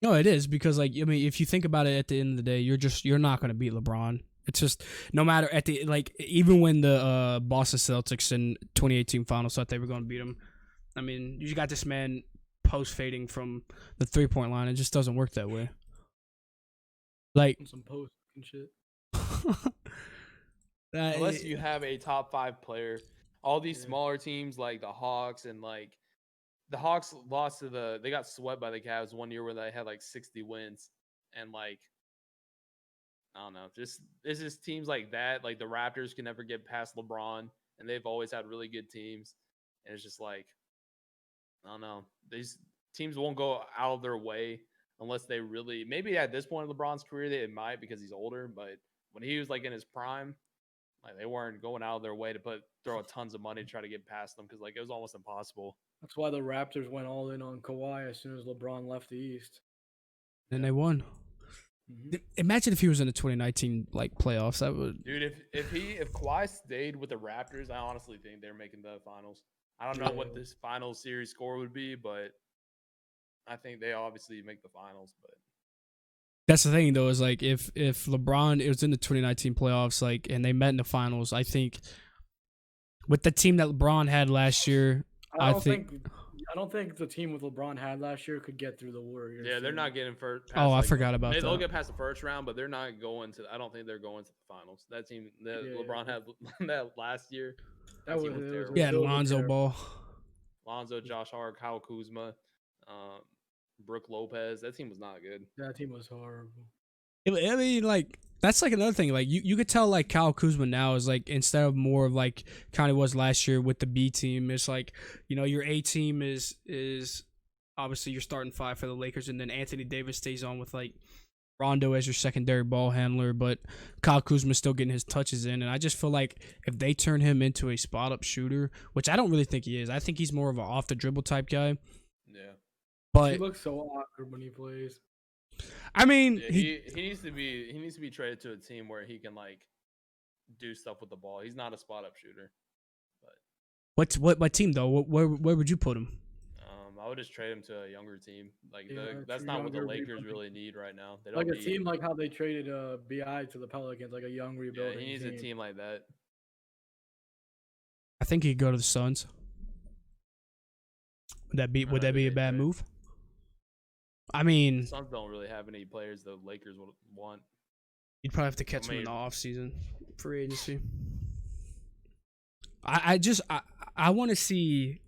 No, it is because like I mean, if you think about it, at the end of the day, you're not gonna beat LeBron. It's just no matter even when the Boston Celtics in 2018 finals thought they were going to beat him. I mean, you got this man post fading from the 3-point line. It just doesn't work that way. Like some post and shit. Unless you have a top 5 player, all these smaller teams like the Hawks and like the Hawks lost to they got swept by the Cavs one year where they had like 60 wins and like. I don't know. It's just teams like that. Like the Raptors can never get past LeBron, and they've always had really good teams. And it's just like, I don't know. These teams won't go out of their way unless they really. Maybe at this point in LeBron's career, they might because he's older. But when he was like in his prime, like they weren't going out of their way to throw tons of money to try to get past them because like it was almost impossible. That's why the Raptors went all in on Kawhi as soon as LeBron left the East. And they won. Imagine if he was in the 2019 like playoffs. That would, dude. If Kawhi stayed with the Raptors, I honestly think they're making the finals. I don't know what this final series score would be, but I think they obviously make the finals. But that's the thing, though, is like if LeBron was in the 2019 playoffs, like, and they met in the finals, I think with the team that LeBron had last year, I don't think the team with LeBron had last year could get through the Warriors. Yeah, they're not getting first. I forgot about that. They'll get past the first round, but they're not going to. I don't think they're going to the finals. That team that LeBron had that last year. That was terrible. Yeah, Lonzo Ball, Lonzo, Josh Hart, Kyle Kuzma, Brooke Lopez. That team was not good. That team was horrible. I mean, like That's like another thing. Like you could tell like Kyle Kuzma now is like instead of more of like kind of was last year with the B team. It's like your A team is obviously your starting five for the Lakers, and then Anthony Davis stays on with like Rondo as your secondary ball handler, but Kyle Kuzma's still getting his touches in, and I just feel like if they turn him into a spot up shooter, which I don't really think he is, I think he's more of an off the dribble type guy. Yeah, but he looks so awkward when he plays. I mean, he needs to be traded to a team where he can like do stuff with the ball. He's not a spot up shooter. But what team though? Where would you put him? I would just trade him to a younger team. Like that's not what the Lakers really need right now. They don't like a team like how they traded BI to the Pelicans, like a young rebuilding. Yeah, he needs a team like that. I think he'd go to the Suns. Would that be a bad move? I mean, the Suns don't really have any players the Lakers would want. You'd probably have to catch him in the offseason, free agency. I want to see.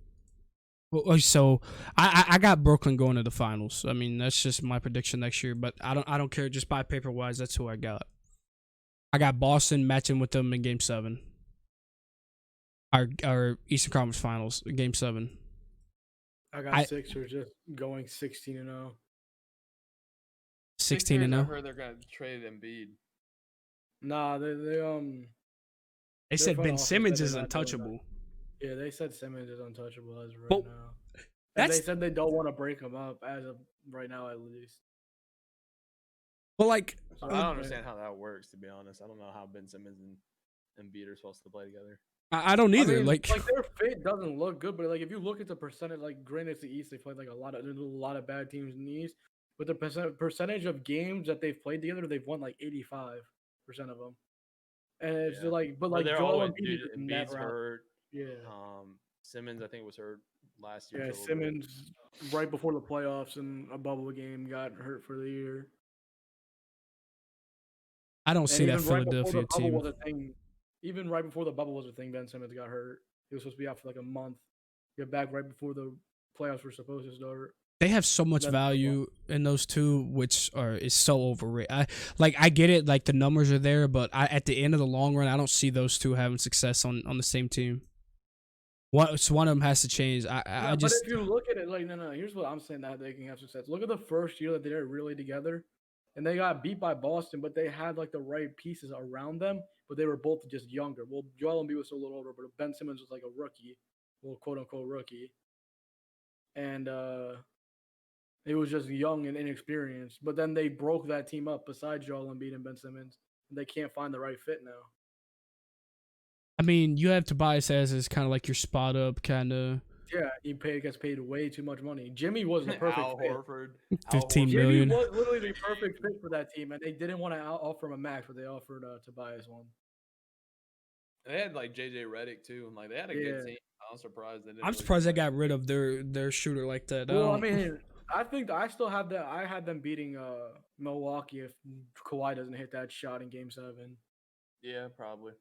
So I got Brooklyn going to the finals. I mean, that's just my prediction next year. But I don't care. Just by paper wise, that's who I got. I got Boston matching with them in Game 7. Our Eastern Conference Finals, Game 7. I got Sixers just going 16-0. 16-0. I heard they're gonna trade Embiid. Nah, they said Ben Simmons is untouchable. Yeah, they said Simmons is untouchable as of right now. And they said they don't want to break him up as of right now, at least. But like, I don't understand how that works. To be honest, I don't know how Ben Simmons and Embiid are supposed to play together. I don't either. I mean, like their fit doesn't look good, but like if you look at the percentage, like granted it's the East, they played like a lot of bad teams in the East, but the percentage of games that they've played together, they've won like 85% of them. And it's but Joel Embiid's hurt. Yeah. Simmons, I think, was hurt last year. Yeah, Simmons, right before the playoffs in a bubble game, got hurt for the year. I don't see that Philadelphia team. Even right before the bubble was a thing, Ben Simmons got hurt. He was supposed to be out for like a month. Get back right before the playoffs were supposed to start. They have so much value in those two, which is so overrated. I get it, like the numbers are there, but at the end of the long run, I don't see those two having success on the same team. One of them has to change. But if you look at it, like no, here's what I'm saying that they can have success. Look at the first year that they're really together, and they got beat by Boston, but they had like the right pieces around them, but they were both just younger. Well, Joel Embiid was a little older, but Ben Simmons was like a rookie, well, quote unquote rookie, and he was just young and inexperienced. But then they broke that team up. Besides Joel Embiid and Ben Simmons, and they can't find the right fit now. I mean, you have Tobias as kind of like your spot up kind of. Yeah, he gets paid way too much money. Jimmy was the perfect Al fit. Horford, $15 million. Jimmy was literally the perfect fit for that team, and they didn't want to offer him a max, but they offered Tobias one. They had like JJ Redick too, and like they had a good team. I'm surprised they got rid of their shooter like that. Well, I mean, I think I still have that. I had them beating Milwaukee if Kawhi doesn't hit that shot in Game 7. Yeah, probably.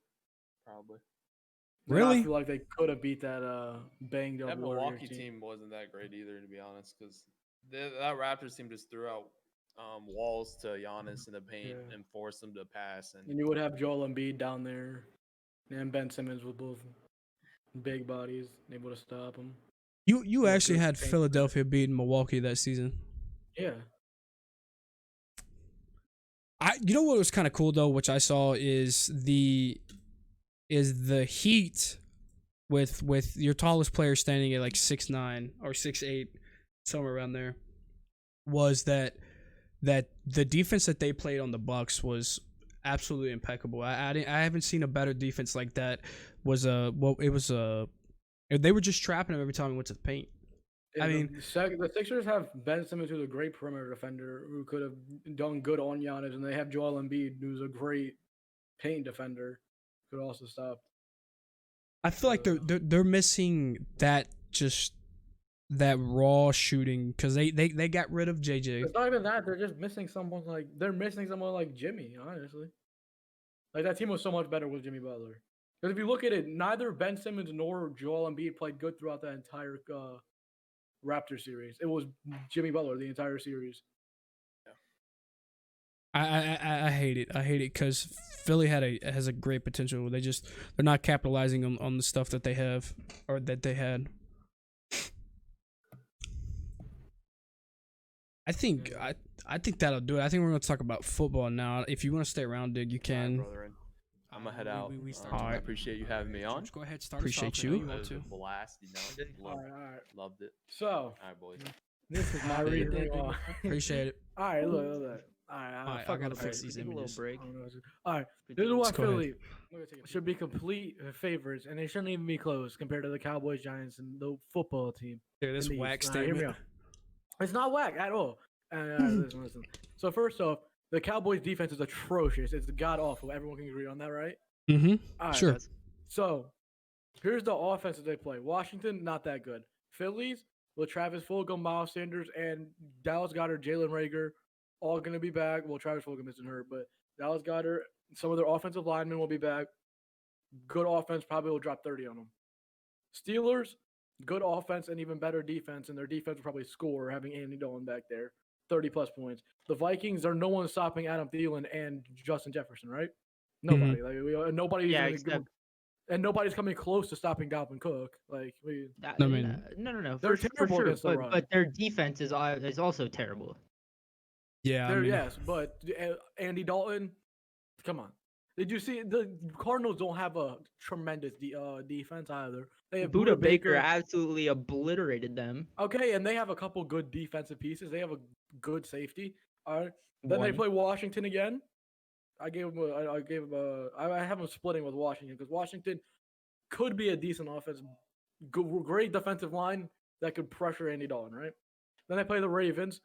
Really? I feel like they could have beat that banged up Milwaukee team wasn't that great either, to be honest, because that Raptors team just threw out walls to Giannis in the paint and forced them to pass. And you would have Joel Embiid down there and Ben Simmons with both big bodies able to stop him. You actually had Philadelphia beating Milwaukee that season. Yeah. You know what was kind of cool though, which I saw is the Heat with your tallest player standing at like 6'9" or 6'8", somewhere around there, was that the defense that they played on the Bucks was absolutely impeccable. I haven't seen a better defense like that. They were just trapping him every time he went to the paint. Yeah, I mean, the Sixers have Ben Simmons, who's a great perimeter defender who could have done good on Giannis, and they have Joel Embiid, who's a great paint defender, could also stop. I feel like they're missing that raw shooting because they got rid of JJ. It's not even that; they're just missing someone like Jimmy. Honestly, like that team was so much better with Jimmy Butler. Because if you look at it, neither Ben Simmons nor Joel Embiid played good throughout that entire Raptor series. It was Jimmy Butler the entire series. I hate it. I hate it because Philly has a great potential. They're not capitalizing on the stuff that they have or that they had. I think that'll do it. I think we're gonna talk about football now. If you want to stay around, Dig, you can. Right, brother. I'm gonna head out. All right. I appreciate you having me on. Go ahead, start. Appreciate you. It was a blast. All right. Loved it. So, all right, boys. This is my reading. Appreciate it. All right, look. All right, I gotta fix these images. All right, this is why Philly should be complete favorites, and they shouldn't even be close compared to the Cowboys, Giants, and the football team. Dude, this whack Hear me statement. out. It's not whack at all. Listen. So first off, the Cowboys' defense is atrocious. It's god awful. Everyone can agree on that, right? Mm-hmm. Right, sure. So here's the offense that they play. Washington, not that good. Phillies with Travis Fulgham, Miles Sanders, and Dallas Goedert, Jalen Reagor, all going to be back. Well, Travis Fulgham isn't hurt, but Dallas Goedert, some of their offensive linemen will be back. Good offense, probably will drop 30 on them. Steelers, good offense and even better defense, and their defense will probably score, having Andy Dalton back there, 30-plus points. The Vikings are no one stopping Adam Thielen and Justin Jefferson, right? Nobody. Mm-hmm. Nobody's Yeah, nobody's coming close to stopping Dalvin Cook. No. They're For terrible sure, against the run. but their defense is also terrible. Yeah, yes, but Andy Dalton, come on. Did you see the Cardinals don't have a tremendous defense either? They have Buda Baker absolutely obliterated them. Okay, and they have a couple good defensive pieces. They have a good safety. All right. Then they play Washington again. I have them splitting with Washington because Washington could be a decent offense, great defensive line that could pressure Andy Dalton, right? Then they play the Ravens.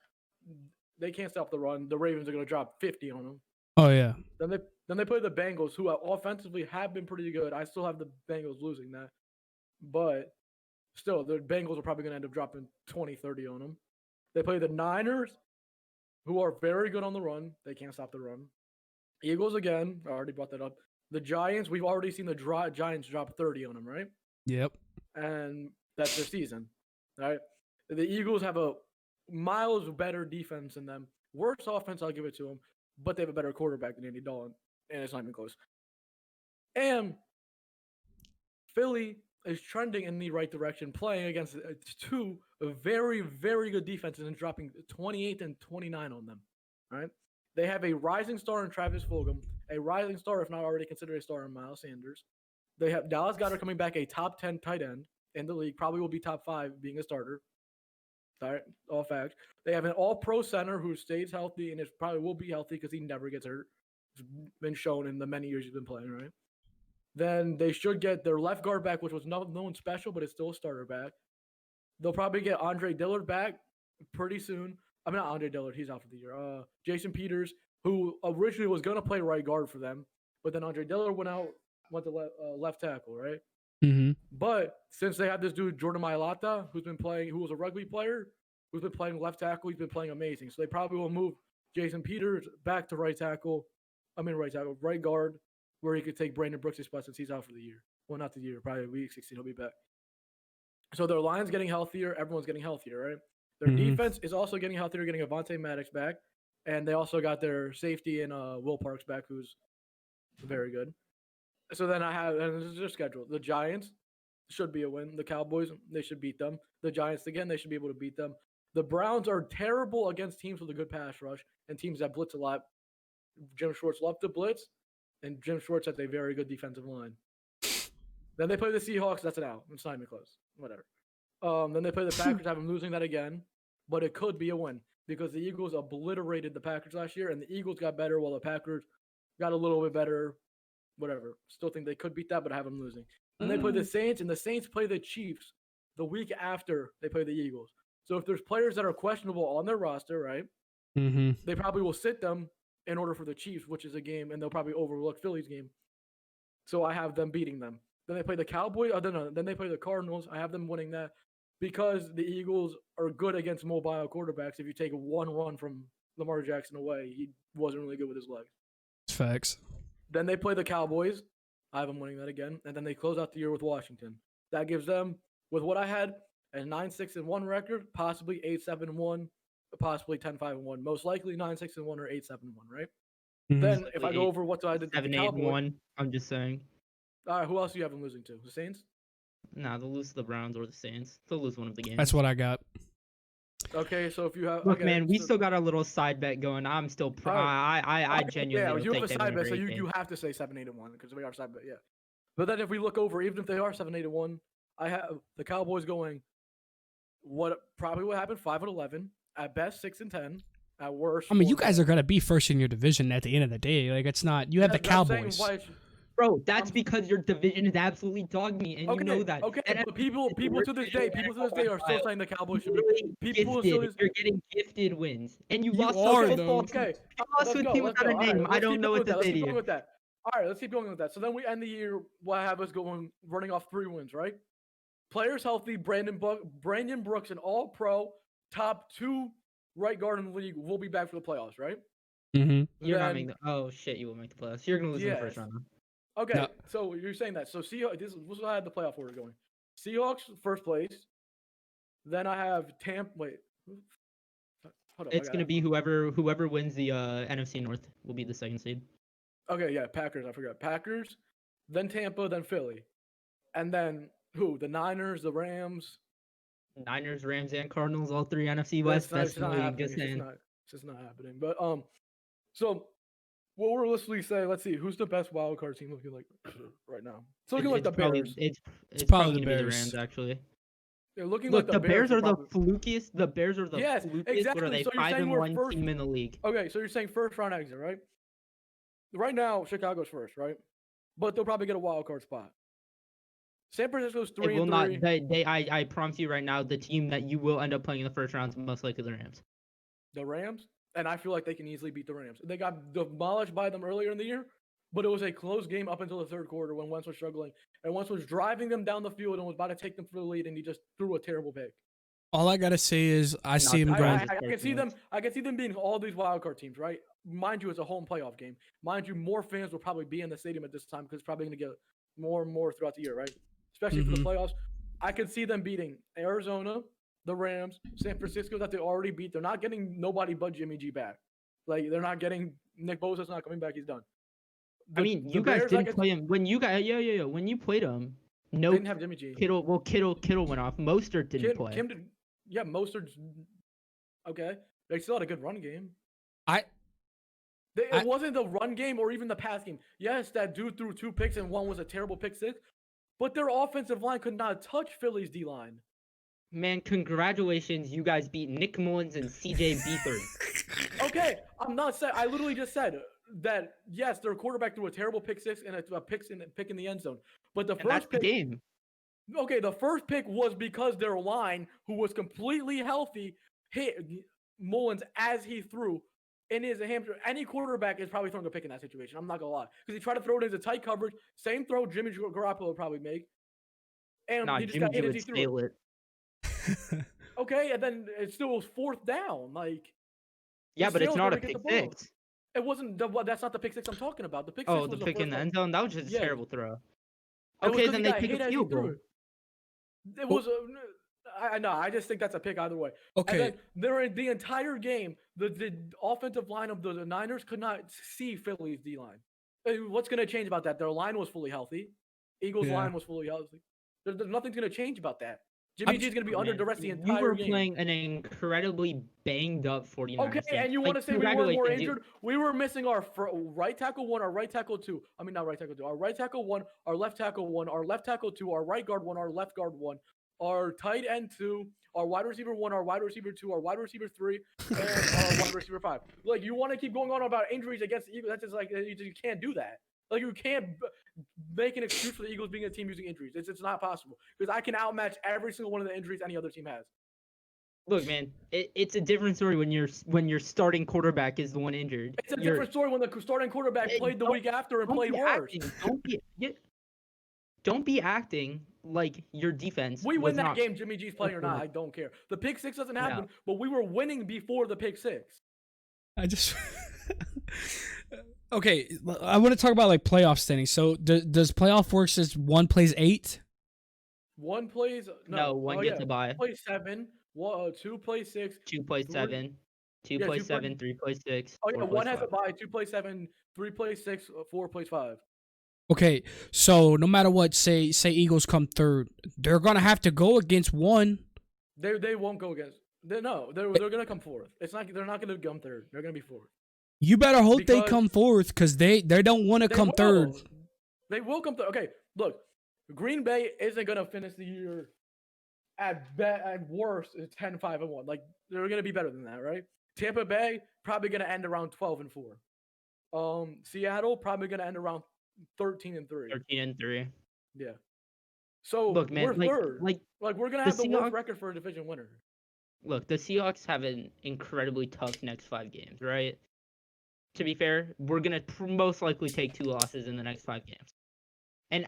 They can't stop the run. The Ravens are going to drop 50 on them. Oh yeah. Then they play the Bengals, who offensively have been pretty good. I still have the Bengals losing that, but still, the Bengals are probably going to end up dropping 20, 30 on them. They play the Niners, who are very good on the run. They can't stop the run. Eagles again. I already brought that up. The Giants, we've already seen the Giants drop 30 on them, right? Yep. And that's their season, right? The Eagles have a miles better defense than them. Worse offense, I'll give it to them, but they have a better quarterback than Andy Dalton, and it's not even close. And Philly is trending in the right direction, playing against two very, very good defenses and dropping 28 and 29 on them, right? They have a rising star in Travis Fulgham, a rising star, if not already considered a star, in Miles Sanders. They have Dallas Goedert coming back, a top 10 tight end in the league, probably will be top 5 being a starter. All right, all facts. They have an all-pro center who stays healthy and probably will be healthy because he never gets hurt. It's been shown in the many years he's been playing, right? Then they should get their left guard back, which was no one special, but it's still a starter back. They'll probably get Andre Dillard back pretty soon. I mean, not Andre Dillard, he's out for the year. Jason Peters, who originally was going to play right guard for them, but then Andre Dillard went to left tackle, right? Mm-hmm. But since they have this dude, Jordan Mailata, who was a rugby player, who's been playing left tackle, he's been playing amazing. So they probably will move Jason Peters back to right guard, where he could take Brandon Brooks' spot since he's out for the year. Well, not the year, probably week 16 he'll be back. So their line's getting healthier, everyone's getting healthier, right? Their defense is also getting healthier, getting Avonte Maddox back, and they also got their safety and Will Parks back, who's very good. So then and this is their schedule. The Giants should be a win. The Cowboys, they should beat them. The Giants, again, they should be able to beat them. The Browns are terrible against teams with a good pass rush and teams that blitz a lot. Jim Schwartz loved to blitz, and Jim Schwartz has a very good defensive line. Then they play the Seahawks. That's an out. It's not even close. Whatever. Then they play the Packers. I have them losing that again, but it could be a win because the Eagles obliterated the Packers last year, and the Eagles got better while the Packers got a little bit better. Whatever. Still think they could beat that, but I have them losing. And they play the Saints, and the Saints play the Chiefs the week after they play the Eagles. So if there's players that are questionable on their roster, right, they probably will sit them in order for the Chiefs, which is a game, and they'll probably overlook Philly's game. So I have them beating them. Then they play the Cowboys. Then they play the Cardinals. I have them winning that because the Eagles are good against mobile quarterbacks. If you take one run from Lamar Jackson away, he wasn't really good with his legs. Facts. Then they play the Cowboys. I have them winning that again. And then they close out the year with Washington. That gives them, with what I had, a 9-6-1 record, possibly 8-7-1. possibly 10-5-1, most likely 9-6-1 or 8-7-1, right? Mhm. Then if I go over what I did to the Cowboys, 7-8-1. I'm just saying. All right, who else do you have them losing to? The Saints? Nah, they'll lose to the Browns or the Saints. They'll lose one of the games. That's what I got. Okay, so if you have Look, man, we still got our little side bet going. I'm still I genuinely you don't have think a they side win a bet, so great game. you have to say 7-8-1 because we are side bet, yeah. But then if we look over, even if they are 7-8-1, I have the Cowboys going what happened 5-11 at best 6-10 at worst. I mean, you guys are gonna be first in your division at the end of the day. Like it's not. You have the Cowboys. Bro, that's because your division is absolutely dog meat, and you know that. Okay, and but people to this day are still saying the Cowboys should be. People gifted. You're getting gifted wins, and you lost are, to a though. football team. Okay, You lost to a team without a name. I don't know what to say to you. All right, let's keep going with that. So then we end the year. What I have us running off 3 wins, right? Players healthy. Brandon Brooks, an All-Pro, top 2 right guard in the league, will be back for the playoffs, right? Mm-hmm. You're not making oh shit, you will make the playoffs. You're gonna lose in the first round. Okay, No. so you're saying that. So Seahawks. This is how I had the playoff order going. Seahawks first place. Then I have Tampa. Wait, hold up. It's gonna be whoever wins the NFC North will be the second seed. Okay, yeah, Packers. I forgot Packers. Then Tampa. Then Philly, and then who? The Niners, the Rams. Niners, Rams, and Cardinals, all 3 NFC West. That's not happening. It's just not happening. But so what we're listening say. Let's see, who's the best wild card team looking like right now? It's looking like the Bears. It's probably probably the gonna be the Bears. Rams, actually. They're looking Look, like the Bears are the probably... flukiest. The Bears are the Yes, flukiest. exactly. What are they? So you're saying we're 5-1 first... team in the league. Okay, so you're saying first round exit, right? Right now, Chicago's first, right? But they'll probably get a wild card spot. San Francisco's 3-3. They will not. I promise you right now, the team that you will end up playing in the first round is most likely the Rams. The Rams? And I feel like they can easily beat the Rams. They got demolished by them earlier in the year, but it was a close game up until the third quarter when Wentz was struggling. And Wentz was driving them down the field and was about to take them for the lead, and he just threw a terrible pick. All I gotta say is I see him going. I can see them being all these wild card teams, right? Mind you, it's a home playoff game. Mind you, more fans will probably be in the stadium at this time because it's probably going to get more and more throughout the year, right? Especially for the playoffs. I could see them beating Arizona, the Rams, San Francisco that they already beat. They're not getting nobody but Jimmy G back. Like they're not getting Nick Bosa's not coming back. He's done. You guys didn't play him when you guys. Yeah. When you played him, no, didn't have Jimmy G. Kittle went off. Mostert didn't play. Yeah, Mostert's okay. They still had a good run game. It wasn't the run game or even the pass game. Yes, that dude threw 2 picks and one was a terrible pick 6, but their offensive line could not touch Philly's D line. Man, congratulations! You guys beat Nick Mullins and CJ Beathard. Okay, I'm not saying. I literally just said that. Yes, their quarterback threw a terrible pick 6 and a pick in the end zone. But the first pick, game. Okay, the first pick was because their line, who was completely healthy, hit Mullins as he threw. In his hamstring, any quarterback is probably throwing a pick in that situation. I'm not gonna lie, because he tried to throw it into tight coverage. Same throw Jimmy Garoppolo would probably make, and he just got hit as he threw it. Okay, and then it still was 4th down. Like, yeah, but it's not a pick 6. It wasn't. That's not the pick 6 I'm talking about. The pick 6 was the pick in the end zone. That was just a terrible throw. It Okay, then they kick a field goal. It was. I just think that's a pick either way. Okay. And then the entire game, the offensive line of the Niners could not see Philly's D line. What's going to change about that? Their line was fully healthy. Eagles' line was fully healthy. There's nothing's going to change about that. Jimmy G is going to be under duress the entire game. You were playing an incredibly banged up 49ers Okay, team. and you want to say we were more injured? We were missing our right tackle 1, our right tackle 2. I mean, not right tackle 2. Our right tackle 1, our left tackle 1, our left tackle 2, our right guard 1, our left guard 1. Our tight end 2, our wide receiver 1, our wide receiver 2, our wide receiver 3, and our wide receiver 5. Like, you want to keep going on about injuries against the Eagles? That's just like, you can't do that. Like, you can't make an excuse for the Eagles being a team using injuries. It's not possible. Because I can outmatch every single one of the injuries any other team has. Look, man, it's a different story when your starting quarterback is the one injured. It's a different story when the starting quarterback played the week after and played worse. Don't be acting like your defense. We win that game, Jimmy G's playing or not, I don't care. The pick 6 doesn't happen, but we were winning before the pick 6. Okay, I want to talk about like playoff standings. So does playoff work as 1 plays 8? 1 plays one gets a bye. 1 plays 7, 2 play 6. 2 play 7. 2 play 7. 3 play 6. Oh yeah, 1 has a bye. 2 play 7. 3 play 6. 4 plays 5. Okay, so no matter what, say Eagles come third, they're gonna have to go against one. They won't go against. They're gonna come fourth. They're not gonna come third. They're gonna be fourth. You better hope they come fourth because they don't want to come third. They will come third. Okay, look, Green Bay isn't gonna finish the year at worst 10-5-1. Like they're gonna be better than that, right? Tampa Bay probably gonna end around 12-4. Seattle probably gonna end around 13-3. 13-3. Yeah. So look, man, we're third. Like we're gonna have the worst record for a division winner. Look, the Seahawks have an incredibly tough next 5 games, right? To be fair, we're gonna most likely take 2 losses in the next 5 games, and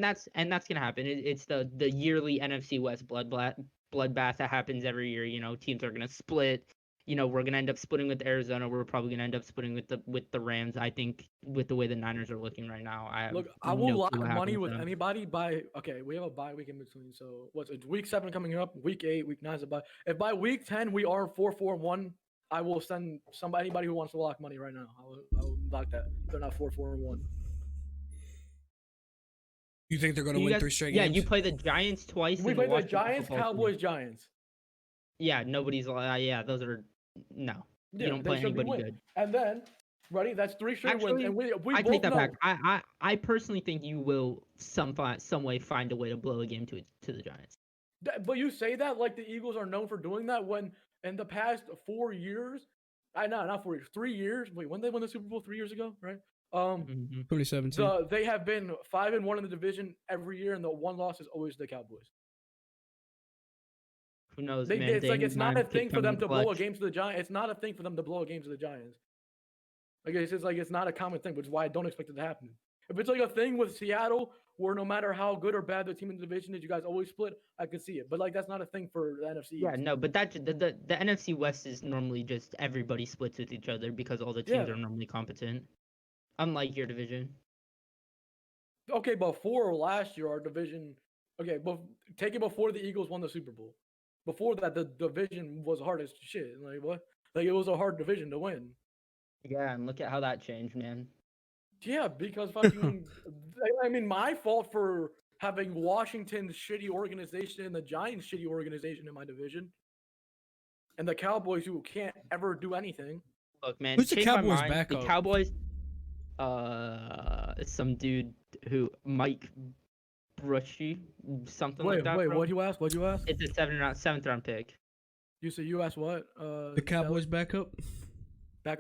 that's gonna happen. It's the yearly NFC West bloodbath that happens every year. You know, teams are gonna split. You know, we're gonna end up splitting with Arizona. We're probably gonna end up splitting with the Rams. I think with the way the Niners are looking right now, I will lock money with anybody by. Okay, we have a bye week in between. So what's it? Week 7 coming up. Week 8, week 9 is a bye. If by week 10 we are 4-4-1, I will send anybody who wants to lock money right now. I will lock that. They're not 4-4-1. You think they're gonna win 3 straight games? Yeah, you play the Giants twice. We play the Giants, Cowboys, Giants. Yeah, nobody's yeah, those are no. Yeah, you don't play anybody good. And then, ready? That's 3 straight wins. And we I both take that know. back. I personally think you will some way find a way to blow a game to the Giants. But you say that like the Eagles are known for doing that when in the past 4 years, not 4 years, 3 years. Wait, when they won the Super Bowl 3 years ago, right? 2017. They have been 5-1 in the division every year, and the one loss is always the Cowboys. Who knows, man? It's not a thing for them to blow a game to the Giants. It's not a thing for them to blow a game to the Giants. Like it's not a common thing, which is why I don't expect it to happen. If it's like a thing with Seattle, where no matter how good or bad the team in the division is, you guys always split, I could see it. But like that's not a thing for the NFC. Yeah, no, but the NFC West is normally just everybody splits with each other because all the teams are normally competent. Unlike your division. Okay, before last year, our division. Okay, but take it before the Eagles won the Super Bowl. Before that, the division was hard as shit. Like what? Like it was a hard division to win. Yeah, and look at how that changed, man. Yeah, because fucking. I mean, my fault for having Washington's shitty organization and the Giants' shitty organization in my division, and the Cowboys who can't ever do anything. Look, man, who's the Cowboys backup? The Cowboys. Some dude who Mike Brushy, something like that. Wait, what'd you ask? It's a 7th round pick. You asked what? The Cowboys backup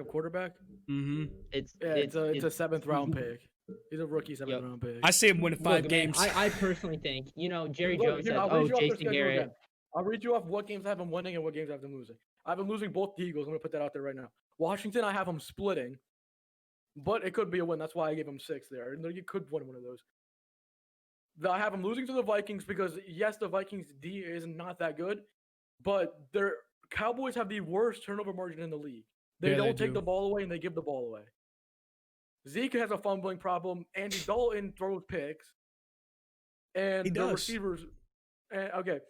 quarterback. Mm-hmm. It's a 7th round pick. He's a rookie 7th round pick. I see him winning 5 games. I personally think Jerry Jones said, Jason Garrett. I'll read you off what games I have him winning and what games I have them losing. I have them losing both the Eagles. I'm gonna put that out there right now. Washington, I have them splitting, but it could be a win. That's why I gave them 6 there. And you could win one of those. I have them losing to the Vikings because, yes, the Vikings' D is not that good, but their Cowboys have the worst turnover margin in the league. They don't take the ball away and they give the ball away. Zeke has a fumbling problem. Andy Dalton throws picks. And the receivers. Okay.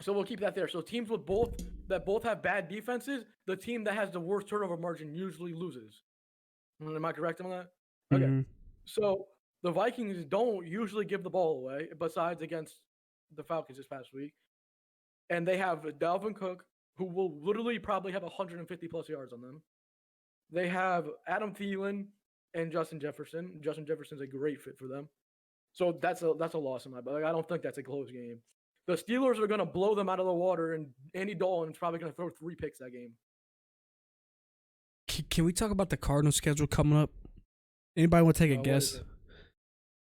So we'll keep that there. So teams with both have bad defenses, the team that has the worst turnover margin usually loses. Am I correct on that? Okay. Mm-hmm. So the Vikings don't usually give the ball away, besides against the Falcons this past week. And they have Dalvin Cook, who will literally probably have 150 plus yards on them. They have Adam Thielen and Justin Jefferson. Justin Jefferson's a great fit for them. So that's a loss in my book. I don't think that's a close game. The Steelers are going to blow them out of the water, and Andy Dalton's probably going to throw 3 picks that game. Can we talk about the Cardinals schedule coming up? Anybody want to take a guess?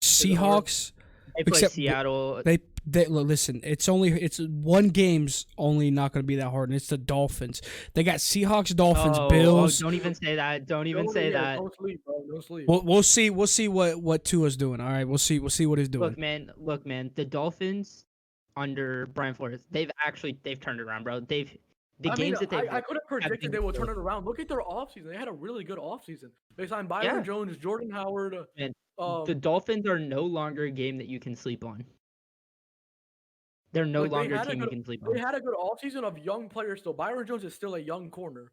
Seahawks. They play Seattle. They listen. It's one game's only not going to be that hard, and it's the Dolphins. They got Seahawks, Dolphins, Bills. Don't even say that. Don't say that. Don't sleep, bro. Don't sleep. We'll see. We'll see what Tua's doing. All right. We'll see what he's doing. Look, man. The Dolphins under Brian Flores, they've turned it around, bro. I could have predicted they would turn it around. Look at their offseason. They had a really good offseason. They signed Byron Jones, Jordan Howard. The Dolphins are no longer a game that you can sleep on. They're no longer a team you can sleep on. They had a good offseason of young players still. Byron Jones is still a young corner.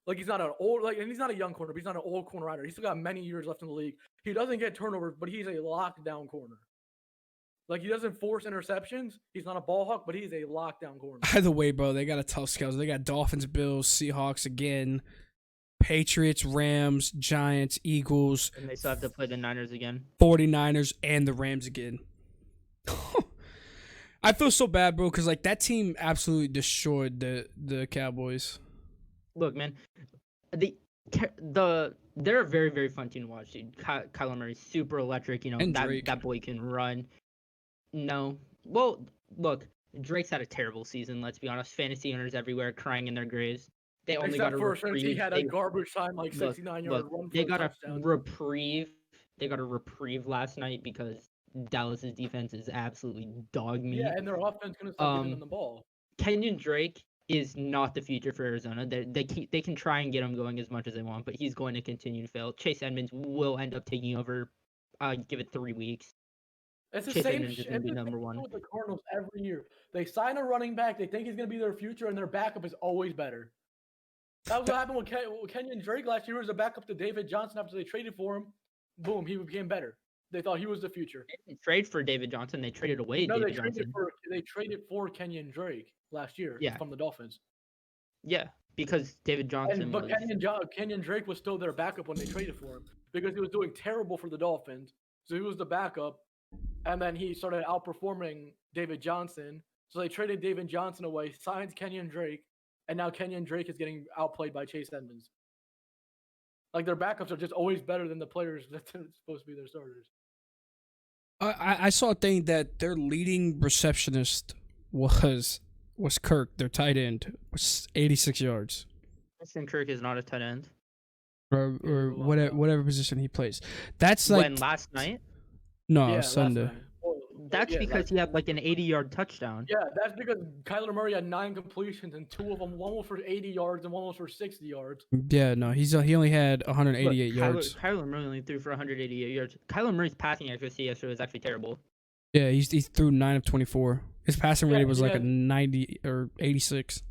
Like he's not an old and he's not a young corner, but he's not an old corner either. He's still got many years left in the league. He doesn't get turnovers, but he's a lockdown corner. Like he doesn't force interceptions. He's not a ball hawk, but he's a lockdown corner. Either way, bro, they got a tough schedule. They got Dolphins, Bills, Seahawks again, Patriots, Rams, Giants, Eagles. And they still have to play the Niners again. 49ers and the Rams again. I feel so bad, bro, because like that team absolutely destroyed the Cowboys. Look, man, they're a very, very fun team to watch, dude. Kyler Murray's super electric. You know, that boy can run. No, well, look, Drake's had a terrible season. Let's be honest. Fantasy owners everywhere crying in their graves. They only got a reprieve. He had a garbage time, like 69-yard run. They got a reprieve. They got a reprieve last night because Dallas's defense is absolutely dog meat. Yeah, and their offense gonna start giving them the ball. Kenyon Drake is not the future for Arizona. They can try and get him going as much as they want, but he's going to continue to fail. Chase Edmonds will end up taking over. Give it 3 weeks. It's the Chase same Edmonds is going to be number one. with the Cardinals every year. They sign a running back. They think he's going to be their future, and their backup is always better. That was what happened with Kenyon Drake last year. He was a backup to David Johnson after they traded for him. Boom, he became better. They thought he was the future. They didn't trade for David Johnson. They traded away David Johnson. They traded for Kenyon Drake last year from the Dolphins. Yeah, because David Johnson Kenyon Drake was still their backup when they traded for him because he was doing terrible for the Dolphins. So he was the backup, and then he started outperforming David Johnson. So they traded David Johnson away, signed Kenyon Drake, and now Kenyon Drake is getting outplayed by Chase Edmonds. Like their backups are just always better than the players that's supposed to be their starters. I saw a thing that their leading receptionist was Kirk, their tight end, was 86 yards. Christian Kirk is not a tight end. Or whatever position he plays. That's like when last night? No, Sunday. That's because he had like an 80-yard touchdown. Yeah, that's because Kyler Murray had 9 completions and 2 of them, one was for 80 yards and one was for 60 yards. Yeah, no, he only had 188 yards. Kyler Murray only threw for 188 yards. Kyler Murray's passing accuracy yesterday was actually terrible. Yeah, he threw 9 of 24. His passing rating was like a 90 or 86.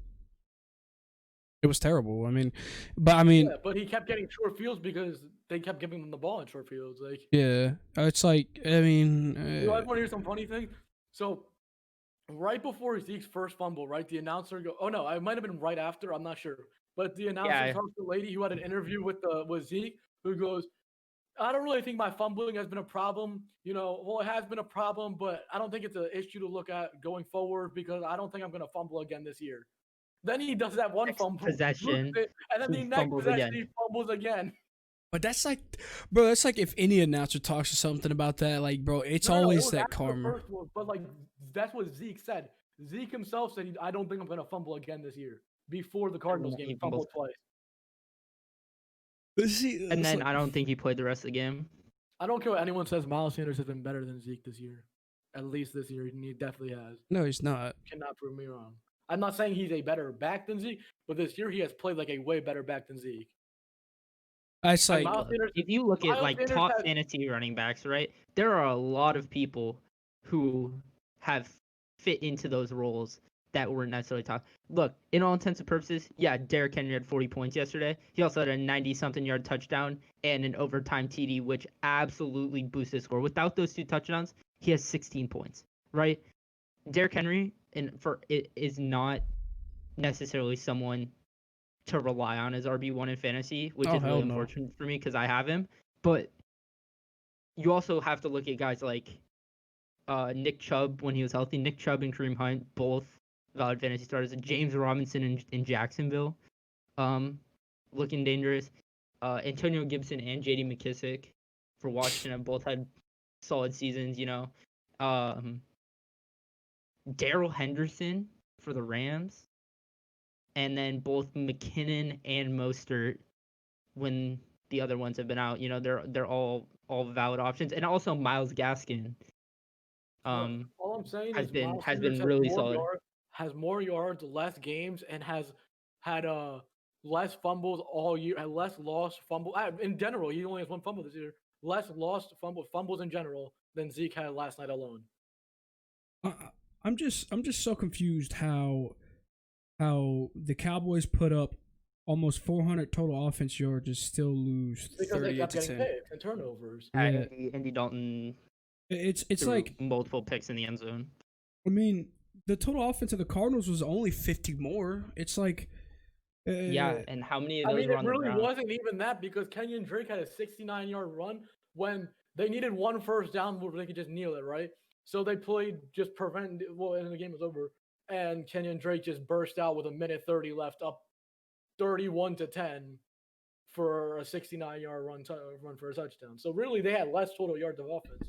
It was terrible. But he kept getting short fields because they kept giving him the ball in short fields. Like, yeah, it's like I want to hear some funny thing. So, right before Zeke's first fumble, right, the announcer it might have been right after. I'm not sure, but the announcer talks to the lady who had an interview with Zeke, who goes, "I don't really think my fumbling has been a problem. It has been a problem, but I don't think it's an issue to look at going forward because I don't think I'm going to fumble again this year." Then he does that one fumble possession, and then the next possession he fumbles again. But that's like, bro, that's like if any announcer talks to something about that, like, bro, it's always that karma. But like, that's what Zeke said. Zeke himself said, "I don't think I'm gonna fumble again this year." Before the Cardinals game, he fumbled twice. And then I don't think he played the rest of the game. I don't care what anyone says. Miles Sanders has been better than Zeke this year. At least this year, he definitely has. No, he's not. Cannot prove me wrong. I'm not saying he's a better back than Zeke, but this year he has played like a way better back than Zeke. It's like if you look at like top fantasy running backs, right? There are a lot of people who have fit into those roles that weren't necessarily top. Look, in all intents and purposes, yeah, Derrick Henry had 40 points yesterday. He also had a 90-something yard touchdown and an overtime TD, which absolutely boosted his score. Without those 2 touchdowns, he has 16 points, right? Derrick Henry is not necessarily someone to rely on as RB1 in fantasy, which is really unfortunate for me because I have him. But you also have to look at guys like Nick Chubb when he was healthy. Nick Chubb and Kareem Hunt, both valid fantasy starters. James Robinson in Jacksonville, looking dangerous. Antonio Gibson and J.D. McKissick for Washington both had solid seasons, Darrell Henderson for the Rams, and then both McKinnon and Mostert when the other ones have been out. They're all valid options, and also Myles Gaskin. All I'm saying has is been really solid. Has more yards, less games, and has had less fumbles all year, and less lost fumble. In general, he only has 1 fumble this year. Less lost fumbles in general than Zeke had last night alone. I'm just so confused how the Cowboys put up almost 400 total offense yards and still lose because they 38 kept to getting 10. picks and turnovers. Yeah. Andy Dalton. It's like multiple picks in the end zone. I mean, the total offense of the Cardinals was only 50 more. It's like yeah, and how many of those were on the ground? It really wasn't even that because Kenyon Drake had a 69-yard run when they needed one first down where they could just kneel it, right? So they played and the game was over, and Kenyon Drake just burst out with a minute 30 left, up 31-10 for a 69-yard run for a touchdown. So really, they had less total yards of offense.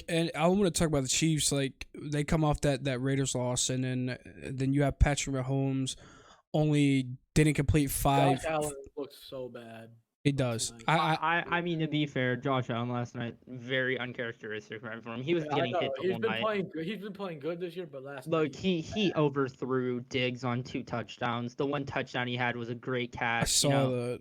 And I want to talk about the Chiefs. Like, they come off that Raiders loss, and then you have Patrick Mahomes only didn't complete 5. Josh Allen looks so bad. He does. I mean, to be fair, Josh Allen last night, very uncharacteristic for him. He was getting hit the whole night. He's been playing good this year, but night, he overthrew Diggs on 2 touchdowns. The one touchdown he had was a great catch. I saw that.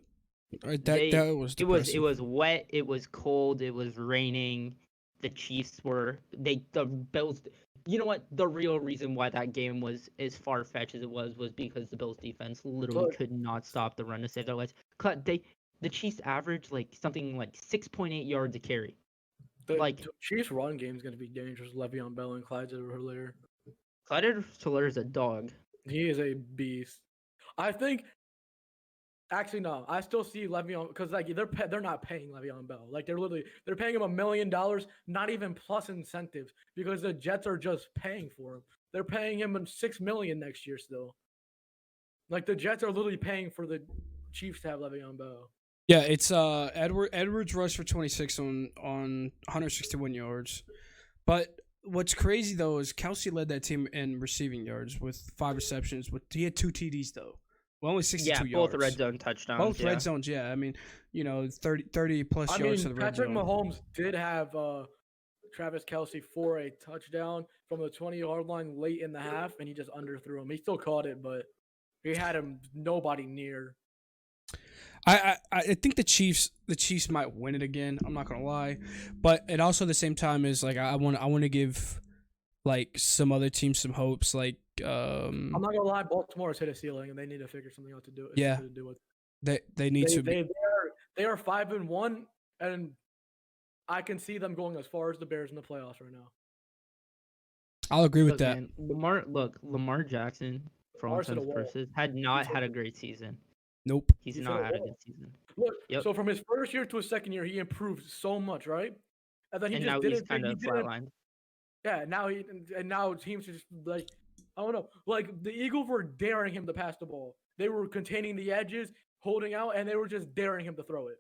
That was depressing. It was wet. It was cold. It was raining. The Chiefs the Bills. You know what? The real reason why that game was as far fetched as it was because the Bills defense literally could not stop the run to save their lives. The Chiefs averaged something like 6.8 yards a carry. The Chiefs' run game is going to be dangerous. Le'Veon Bell and Clyde Edwards-Helaire. Clyde Edwards-Helaire is a dog. He is a beast. I think. Actually, no. I still see Le'Veon because they're not paying Le'Veon Bell. They're paying him $1 million, not even plus incentives, because the Jets are just paying for him. They're paying him $6 million next year still. The Jets are literally paying for the Chiefs to have Le'Veon Bell. Yeah, it's Edwards rushed for 26 on 161 yards. But what's crazy though is Kelsey led that team in receiving yards with 5 receptions. He had 2 TDs though. Well, only 62 yards. Yeah, both red zone touchdowns. Both red zones, yeah. I mean, 30 plus yards to the red zone. Patrick Mahomes did have Travis Kelsey for a touchdown from the 20-yard line late in the half, and he just underthrew him. He still caught it, but he had him nobody near. I think the Chiefs might win it again. I'm not gonna lie, but it also at the same time is I want to give some other teams some hopes. I'm not gonna lie, Baltimore has hit a ceiling and they need to figure something out to do. Yeah, to do with they need to. They are 5-1, and I can see them going as far as the Bears in the playoffs right now. I'll agree with that. Man, Lamar Jackson for all intents and purposes had not had a great season. Nope. He's not had a good season. Look, so from his first year to his second year, he improved so much, right? And then now he's kind of flatlined. Yeah, now teams are just I don't know. The Eagles were daring him to pass the ball. They were containing the edges, holding out, and they were just daring him to throw it.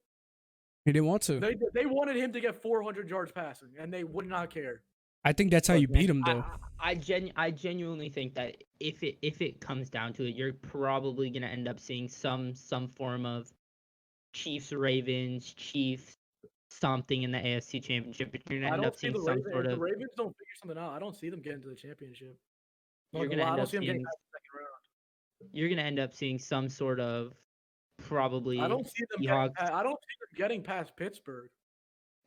He didn't want to. They wanted him to get 400 yards passing, and they would not care. I think that's how you beat him, though. I genuinely think that if it comes down to it, you're probably gonna end up seeing some form of Chiefs Ravens, Chiefs something in the AFC Championship. But you're gonna end up seeing some sort of. The Ravens don't figure something out. I don't see them getting to the championship. You're gonna end up seeing. You're gonna end up seeing some sort of probably. I don't see them getting past Pittsburgh.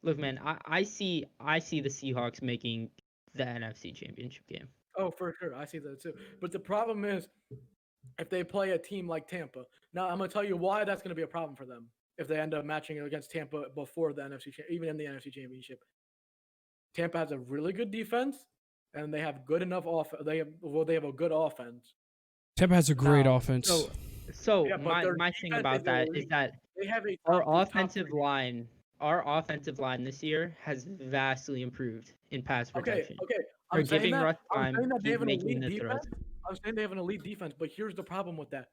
Look, man, I see the Seahawks making the NFC Championship game. Oh, for sure. I see that too. But the problem is if they play a team like Tampa. Now, I'm going to tell you why that's going to be a problem for them if they end up matching against Tampa before the even in the NFC Championship. Tampa has a really good defense, and they have good enough offense. They have a good offense. Tampa has a great offense. So my thing about that is that they have our offensive line. Our offensive line this year has vastly improved in pass protection. Okay. I'm saying that they have an elite defense. I'm saying they have an elite defense, but here's the problem with that.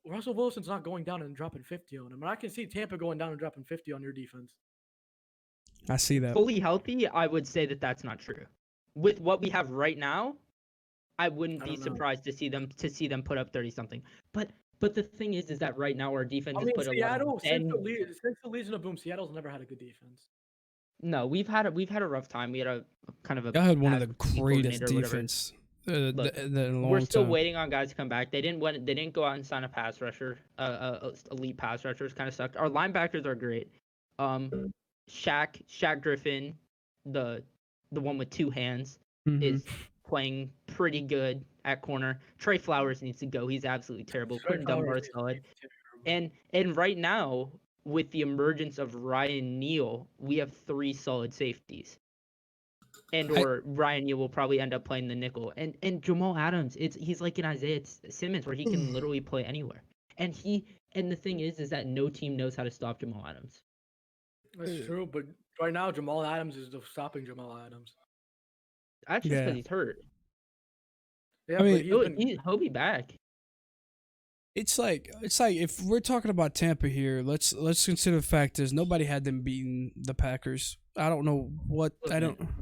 Russell Wilson's not going down and dropping 50 on him. And I can see Tampa going down and dropping 50 on your defense. I see that. Fully healthy, I would say that that's not true. With what we have right now, I wouldn't be surprised to see them put up 30-something. But the thing is that right now our defense has put Seattle, since the Legion of Boom, Seattle's never had a good defense. No, we've had a rough time. We had a kind of a. I had one of the greatest defense. We're still waiting on guys to come back. They didn't go out and sign a pass rusher. Elite pass rushers kind of sucked. Our linebackers are great. Shaq Griffin, the the one with two hands, Mhm. is playing pretty good at corner. Trey Flowers needs to go. He's absolutely terrible. Quentin Dunbar is solid. And right now, with the emergence of Ryan Neal, we have 3 solid safeties. Or Ryan Neal will probably end up playing the nickel. And Jamal Adams, he's like an Isaiah Simmons where he can literally play anywhere. And the thing is that no team knows how to stop Jamal Adams. That's true, but right now Jamal Adams is stopping Jamal Adams. That's just because he's hurt. Yeah, but he'll be back. It's like if we're talking about Tampa here, let's consider the fact is nobody had them beating the Packers. I don't know what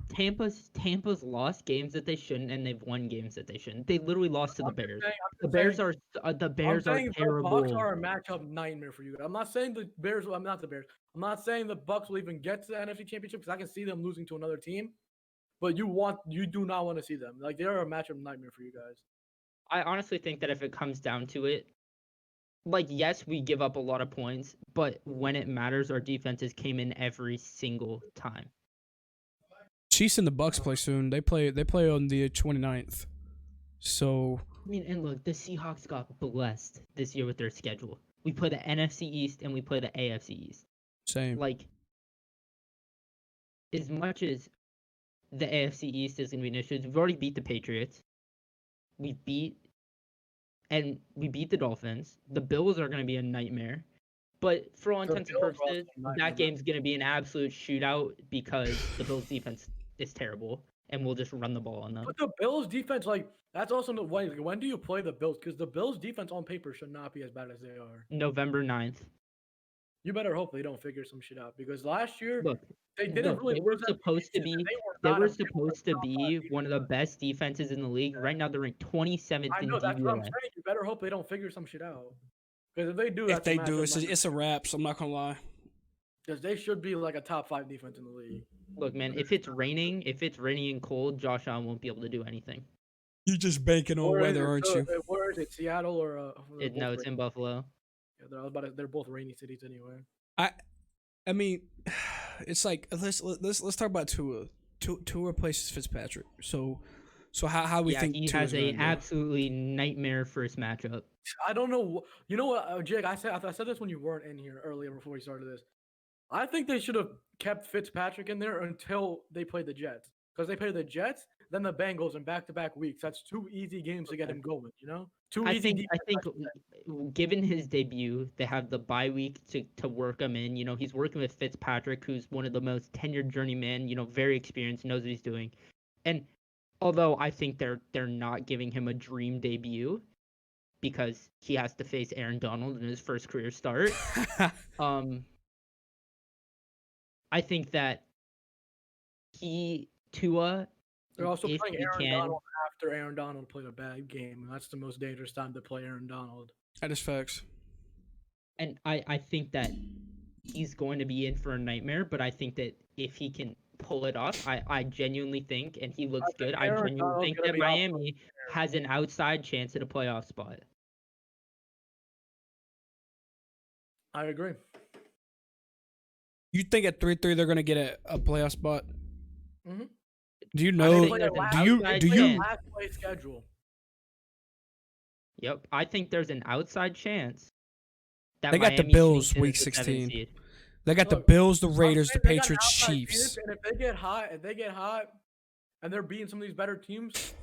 Tampa's lost games that they shouldn't, and they've won games that they shouldn't. They literally lost to the Bears. The Bears are terrible. The Bucs are a matchup nightmare for you. I'm not saying the Bears. I'm not the Bears. I'm not saying the Bucs will even get to the NFC Championship because I can see them losing to another team. But you do not want to see them. Like they're a matchup nightmare for you guys. I honestly think that if it comes down to it, like, yes, we give up a lot of points, but when it matters, our defenses came in every single time. Chiefs and the Bucs play soon. They play on the 29th. So I mean, and look, the Seahawks got blessed this year with their schedule. We play the NFC East and we play the AFC East. Same. Like, as much as the AFC East is going to be an issue, we've already beat the Patriots. We beat the Dolphins. The Bills are going to be a nightmare. But for all intents and purposes, that game's going to be an absolute shootout because the Bills' defense is terrible, and we'll just run the ball on them. But the Bills' defense, like, that's also the way. When do you play the Bills? Because the Bills' defense on paper should not be as bad as they are. November 9th. You better hope they don't figure some shit out because last year Look, they didn't really. They were supposed to be one of the best defenses in the league. Right now, they're ranked 27th I in know, that's what I'm DVOA. saying. You better hope they don't figure some shit out. Because if they do, it's a wrap. So I'm not gonna lie. Because they should be like a top 5 defense in the league. Look, man, if it's raining and cold, Josh Allen won't be able to do anything. You're just banking on weather, aren't you? Where is it? Seattle or? No, it's in Buffalo. Yeah, they're both rainy cities anyway. I mean, it's like let's talk about Tua. Tua replaces Fitzpatrick. So how we think he Tua's has a absolutely nightmare first matchup. I don't know. You know what, Jake? I said this when you weren't in here earlier before we started this. I think they should have kept Fitzpatrick in there until they played the Jets. Because they play the Jets, then the Bengals in back-to-back weeks. That's 2 easy games to get him going, you know? I think given his debut, they have the bye week to work him in. You know, he's working with Fitzpatrick, who's one of the most tenured journeymen, you know, very experienced, knows what he's doing. And although I think they're not giving him a dream debut because he has to face Aaron Donald in his first career start. I think that Tua. They're also playing Aaron Donald after Aaron Donald played a bad game, and that's the most dangerous time to play Aaron Donald. That is facts. And I think that he's going to be in for a nightmare, but I think that if he can pull it off, I genuinely think, and he looks good, I genuinely think that Miami has an outside chance at a playoff spot. I agree. You think at 3-3 they're gonna get a playoff spot? Mm-hmm. Do you know? Do you? Last play schedule. Yep, I think there's an outside chance. That They got the Bills week 16. They got the Bills, the Raiders, the Patriots, Chiefs. And if they get hot, and they're beating some of these better teams,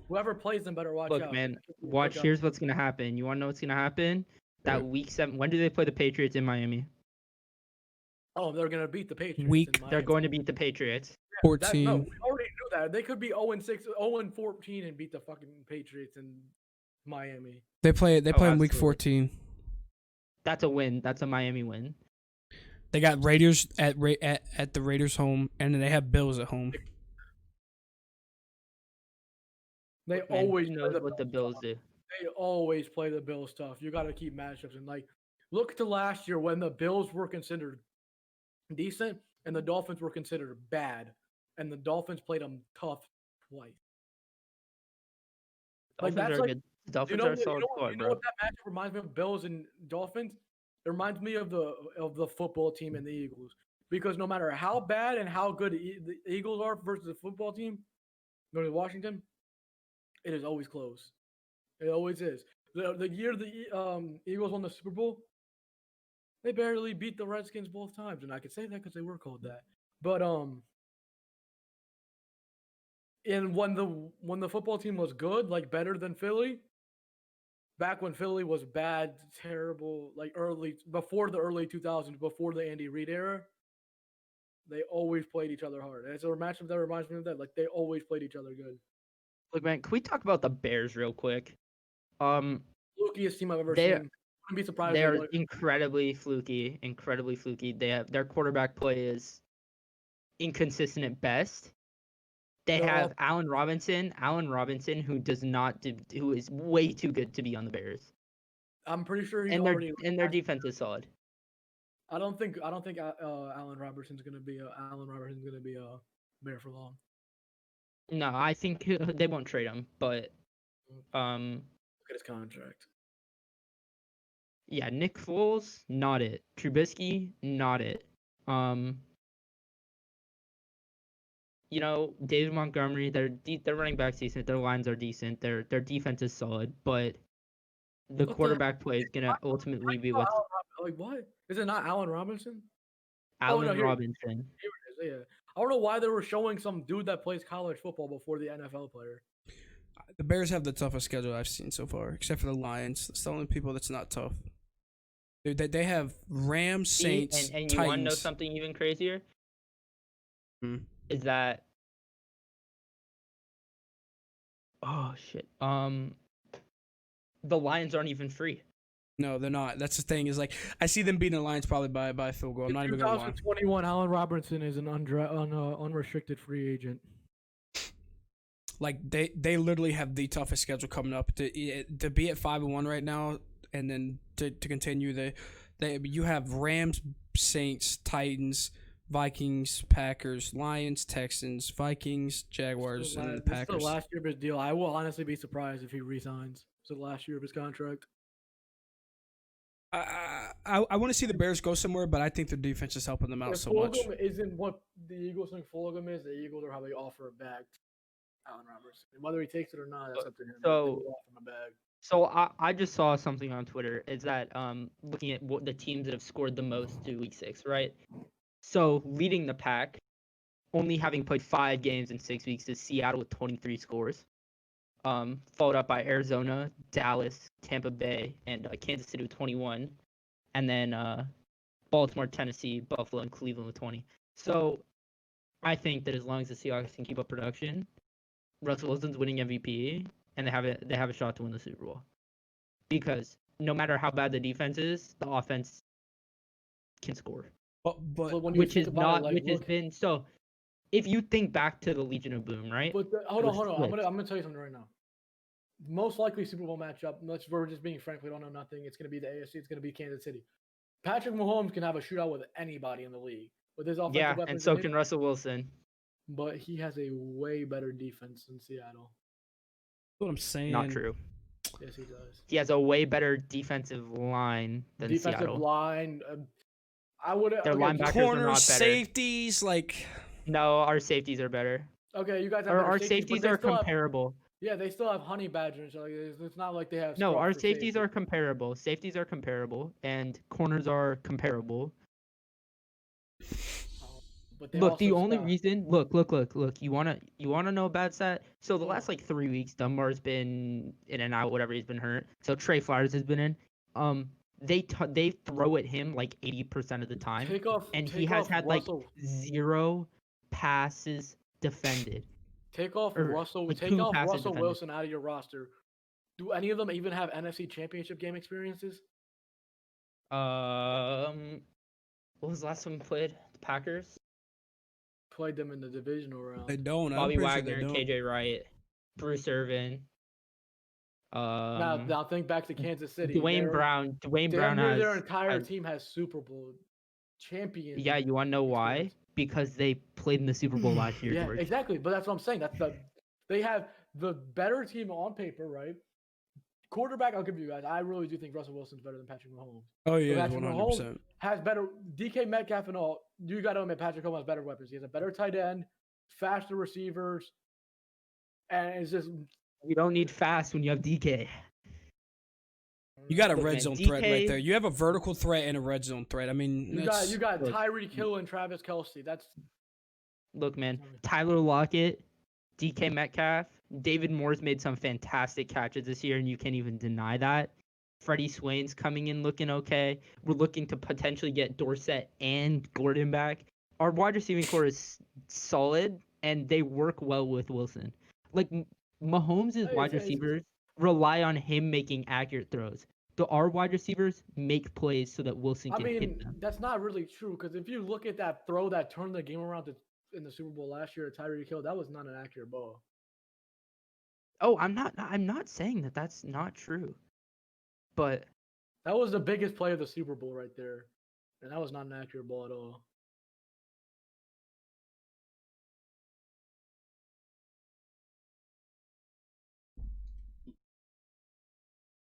whoever plays them better watch out. Look, man, watch. Here's what's gonna happen. You wanna know what's gonna happen? That week 7. When do they play the Patriots in Miami? Oh, they're gonna beat the Patriots. They're going to beat the Patriots. 14. We already knew that. They could be 0-6, 0-14, and beat the fucking Patriots in Miami. They play in week 14. That's a win. That's a Miami win. They got Raiders at the Raiders home, and then they have Bills at home. They always know what the Bills do. They always play the Bills tough. You got to keep matchups and look to last year when the Bills were considered decent and the Dolphins were considered bad, and the Dolphins played them tough twice. Dolphins are good. Dolphins are a solid squad, bro. You know what that matchup reminds me of? Bills and Dolphins. It reminds me of the football team and the Eagles. because no matter how bad and how good the Eagles are versus the football team, going to Washington, it is always close. It always is. The year the Eagles won the Super Bowl, they barely beat the Redskins both times, and I could say that because they were called that. But and when the football team was good, like better than Philly, back when Philly was bad, terrible, like before the early 2000s, before the Andy Reid era, they always played each other hard. And it's a matchup that reminds me of that. Like they always played each other good. Look, man, can we talk about the Bears real quick? Flukiest team I've ever seen. Wouldn't be surprised. They're incredibly fluky. They have their quarterback play is inconsistent at best. They have Allen Robinson, who is way too good to be on the Bears. I'm pretty sure their defense is solid. I don't think Allen Robinson's gonna be a Bear for long. No, I think they won't trade him, but look at his contract. Yeah, Nick Foles, not it. Trubisky, not it. David Montgomery, their running back's decent, their lines are decent, their defense is solid, but the quarterback play is gonna ultimately be what. Like what? Is it not Allen Robinson? Robinson. Here it is. Yeah. I don't know why they were showing some dude that plays college football before the NFL player. The Bears have the toughest schedule I've seen so far, except for the Lions. It's the only people that's not tough. They have Rams, Saints, and Titans. You want to know something even crazier? Is that shit. The Lions aren't even free. No, they're not. That's the thing. Is like I see them beating the Lions probably by a field goal. I'm not even gonna lie. 2021, Allen Robinson is an unrestricted free agent. Like they literally have the toughest schedule coming up. To be at 5-1 right now, and then to continue you have Rams, Saints, Titans, Vikings, Packers, Lions, Texans, Vikings, Jaguars, and the Packers. This is the last year of his deal. I will honestly be surprised if he resigns. It's the last year of his contract. I want to see the Bears go somewhere, but I think their defense is helping them out so much. Isn't what the Eagles think Fulgham is. The Eagles are how they offer it back to Allen Roberts. And whether he takes it or not, that's up to him. So I just saw something on Twitter. Is that looking at what the teams that have scored the most through Week 6, right? So leading the pack, only having played 5 games in 6 weeks, is Seattle with 23 scores. Followed up by Arizona, Dallas, Tampa Bay, and Kansas City with 21. And then Baltimore, Tennessee, Buffalo, and Cleveland with 20. So I think that as long as the Seahawks can keep up production, Russell Wilson's winning MVP, and they have a shot to win the Super Bowl. Because no matter how bad the defense is, the offense can score. Which has been so. If you think back to the Legion of Boom, right? But hold on. I'm gonna tell you something right now. Most likely Super Bowl matchup. We're just being frank. We don't know nothing. It's gonna be the AFC. It's gonna be Kansas City. Patrick Mahomes can have a shootout with anybody in the league with his offensive weapons. And so can Russell Wilson. But he has a way better defense than Seattle. That's what I'm saying. Not true. Yes, he does. He has a way better defensive line than Seattle. Defensive line. I would. Their linebackers corners, are not better. Safeties, like. No, our safeties are better. Okay, you guys have our safeties are comparable. They still have Honey Badger, so it's not like they have. No, our safeties are comparable. Safeties are comparable, and corners are comparable. Look, the only reason. Look. You wanna know a bad stat? So the last 3 weeks, Dunbar's been in and out, whatever, he's been hurt. So Trey Flowers has been in. They throw at him 80% of the time, he has had Russell. 0 passes defended. Take off Russell Wilson out of your roster. Do any of them even have NFC Championship game experiences? What was the last time we played? The Packers? Played them in the divisional round. They don't. Bobby Wagner, KJ Wright, Bruce Irvin. Now think back to Kansas City. Dwayne Brown has their entire team has Super Bowl champions. Yeah, you want to know why? Because they played in the Super Bowl last year. Yeah, George. Exactly. But that's what I'm saying. They have the better team on paper, right? quarterback, I'll give you guys. I really do think Russell Wilson's better than Patrick Mahomes. Oh yeah, Patrick 100%. Mahomes has better DK Metcalf and all. You got to admit Patrick Mahomes has better weapons. He has a better tight end, faster receivers, and it's just you don't need fast when you have DK. You got a red zone threat right there. You have a vertical threat and a red zone threat. I mean, you got Tyreek Hill and Travis Kelce. Look, man. Tyler Lockett, DK Metcalf, David Moore's made some fantastic catches this year, and you can't even deny that. Freddie Swain's coming in looking okay. We're looking to potentially get Dorsett and Gordon back. Our wide receiving core is solid, and they work well with Wilson. Like Mahomes' wide receivers rely on him making accurate throws. Our wide receivers make plays so that Wilson can hit them. That's not really true because if you look at that throw that turned the game around in the Super Bowl last year at Tyreek Hill, that was not an accurate ball. Oh, I'm not saying that that's not true, but that was the biggest play of the Super Bowl right there, and that was not an accurate ball at all.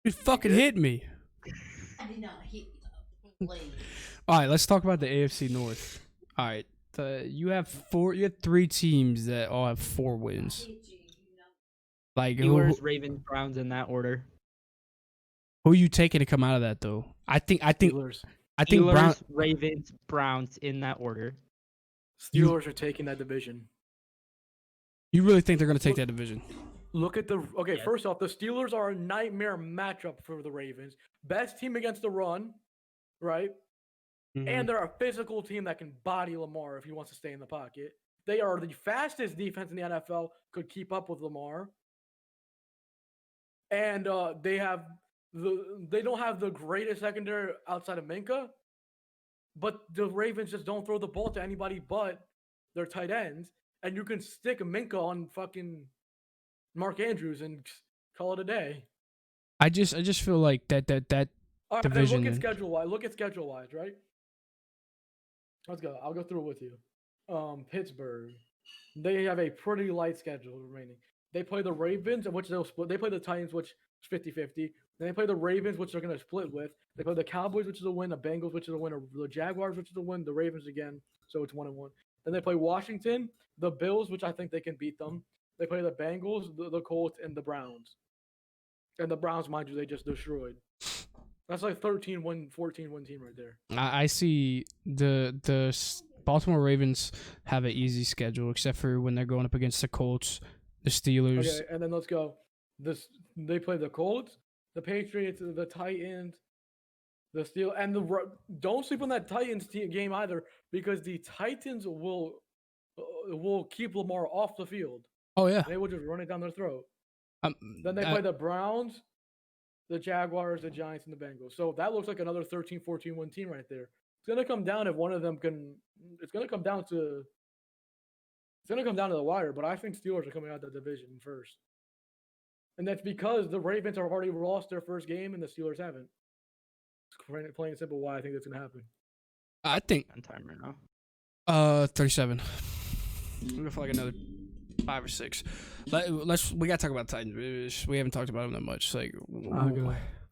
You fucking hit me. I did not hit the blade. All right, let's talk about the AFC North. All right, you have 3 teams that all have 4 wins. Like Steelers, Ravens, Browns in that order. Who are you taking to come out of that though? I think Steelers, Ravens, Browns in that order. Steelers are taking that division. You really think they're going to take that division? Look at First off, the Steelers are a nightmare matchup for the Ravens. Best team against the run, right? Mm-hmm. And they're a physical team that can body Lamar if he wants to stay in the pocket. They are the fastest defense in the NFL, could keep up with Lamar. And they don't have the greatest secondary outside of Minkah, but the Ravens just don't throw the ball to anybody but their tight ends, and you can stick Minkah on fucking Mark Andrews and call it a day. I just feel like that All right, division. Look at schedule wise, right? Let's go. I'll go through it with you. Pittsburgh, they have a pretty light schedule remaining. They play the Ravens, which they'll split. They play the Titans, which is 50-50. Then they play the Ravens, which they're going to split with. They play the Cowboys, which is a win. The Bengals, which is a win. The Jaguars, which is a win. The Ravens again, so it's 1-1. Then they play Washington, the Bills, which I think they can beat them. They play the Bengals, the Colts, and the Browns. And the Browns, mind you, they just destroyed. That's like 13-1, 14-1 team right there. I see the Baltimore Ravens have an easy schedule, except for when they're going up against the Colts, the Steelers. Okay, and then let's go. They play the Colts, the Patriots, the Titans, the Steelers, and don't sleep on that Titans game either, because the Titans will keep Lamar off the field. Oh yeah, they will just run it down their throat. Then they play the Browns, the Jaguars, the Giants, and the Bengals. So that looks like another 13-14-1 team right there. It's gonna come down if one of them can. It's gonna come down to the wire. But I think Steelers are coming out of the division first, and that's because the Ravens have already lost their first game and the Steelers haven't. It's plain and simple why I think that's gonna happen. I think on time right now. 37. I'm gonna for like another 5 or 6. We gotta talk about Titans. We haven't talked about them that much. Like,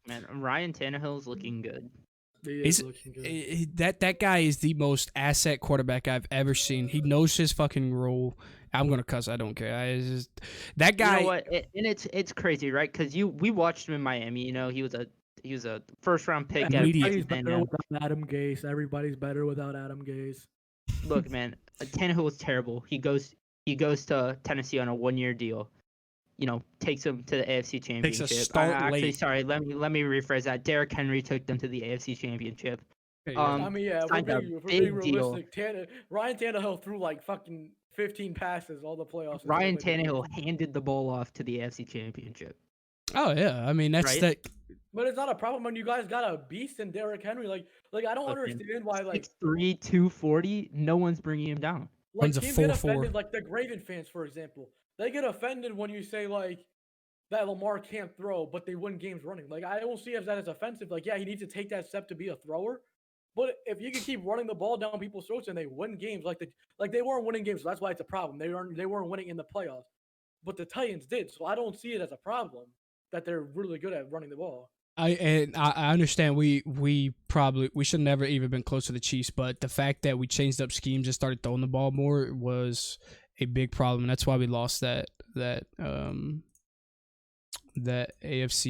man, Ryan Tannehill's looking good. That guy is the most asset quarterback I've ever seen. He knows his fucking role. I'm gonna cuss. I don't care. That guy. You know what? And it's crazy, right? Because we watched him in Miami. You know, he was a first round pick. Everybody's better without Adam Gase. Everybody's better without Adam Gase. Look, man, Tannehill was terrible. He goes to Tennessee on a 1-year deal. You know, takes them to the AFC Championship. Actually, sorry, let me rephrase that. Derrick Henry took them to the AFC Championship. I mean, yeah, we're being realistic. Ryan Tannehill threw like fucking 15 passes all the playoffs. Ryan Tannehill handed the ball off to the AFC Championship. Oh yeah, I mean that's right? That. But it's not a problem when you guys got a beast in Derrick Henry. Like I don't understand why 6'3", 240. No one's bringing him down. Like teams get offended, like the Raven fans, for example. They get offended when you say like that Lamar can't throw, but they win games running. Like I don't see that as offensive. Like yeah, he needs to take that step to be a thrower. But if you can keep running the ball down people's throats and they win games, like they weren't winning games, so that's why it's a problem. They weren't winning in the playoffs, but the Titans did. So I don't see it as a problem. that they're really good at running the ball. I understand we should never even been close to the Chiefs, but the fact that we changed up schemes and started throwing the ball more was a big problem, and that's why we lost that AFC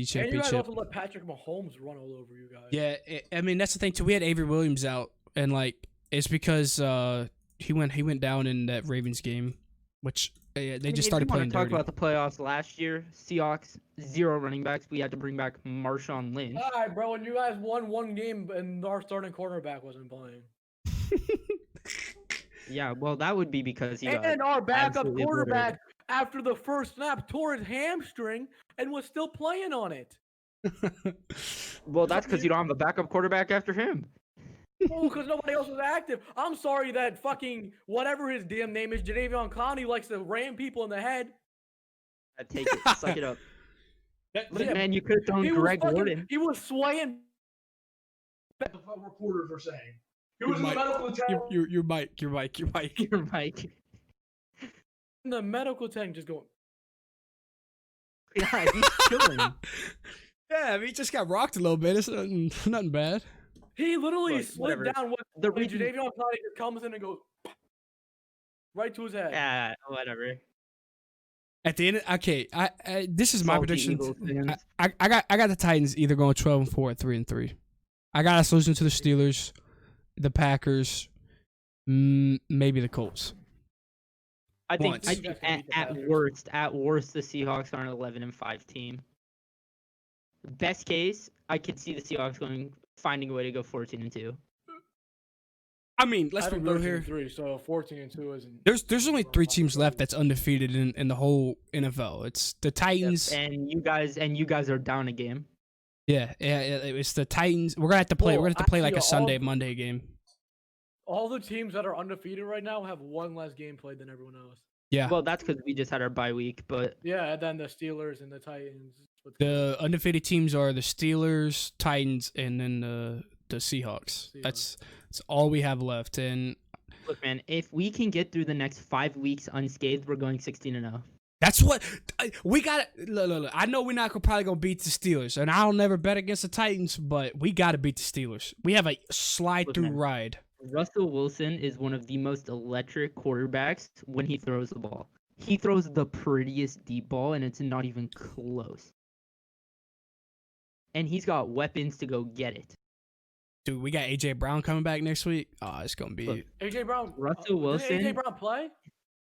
championship. And you guys also let Patrick Mahomes run all over you guys. Yeah, I mean that's the thing too. We had Avery Williams out, and like it's because he went down in that Ravens game, which they just started playing dirty. Talk about the playoffs last year. Seahawks 0 running backs. We had to bring back Marshawn Lynch. All right, bro. And you guys won one game, and our starting quarterback wasn't playing. Yeah, well, that would be because he and our backup quarterback, after the first snap, tore his hamstring and was still playing on it. Well, that's because you don't have a backup quarterback after him. Oh, because nobody else was active. I'm sorry that fucking whatever his damn name is, Jadeveon Clowney, likes to ram people in the head. I take it. Suck it up. Man, you could have thrown Greg Gordon. He was swaying. The reporters were saying. He was in the medical tent. Your mic. In the medical tent, just going. Yeah, he's killing. Yeah, I mean, he just got rocked a little bit. It's nothing bad. He literally slid down when Jadeveon Clowney just comes in and goes right to his head. Yeah, whatever. At the end, okay, this is my prediction. I got the Titans either going 12-4 or 3-3. I got us losing to the Steelers, the Packers, maybe the Colts. I think at worst, the Seahawks are an 11-5 team. Best case, I could see the Seahawks finding a way to go 14-2. I mean, let's be real here. 3, so 14-2 isn't. There's only 3 teams left that's undefeated in the whole NFL. It's the Titans. Yep. And you guys are down a game. Yeah, it's the Titans. We're gonna have to play. We're gonna have to play like a Sunday, Monday game. All the teams that are undefeated right now have one less game played than everyone else. Yeah. Well, that's because we just had our bye week, but yeah, and then the Steelers and the Titans. The undefeated teams are the Steelers, Titans, and then the Seahawks. That's all we have left. And look, man, if we can get through the next 5 weeks unscathed, we're going 16-0. That's what we got. Look, I know we're not probably gonna beat the Steelers, and I'll never bet against the Titans, but we got to beat the Steelers. We have a slide-through ride. Russell Wilson is one of the most electric quarterbacks when he throws the ball. He throws the prettiest deep ball, and it's not even close. And he's got weapons to go get it. Dude, we got A.J. Brown coming back next week. Oh, it's going to be... Look, A.J. Brown... Russell Wilson... Did A.J. Brown play?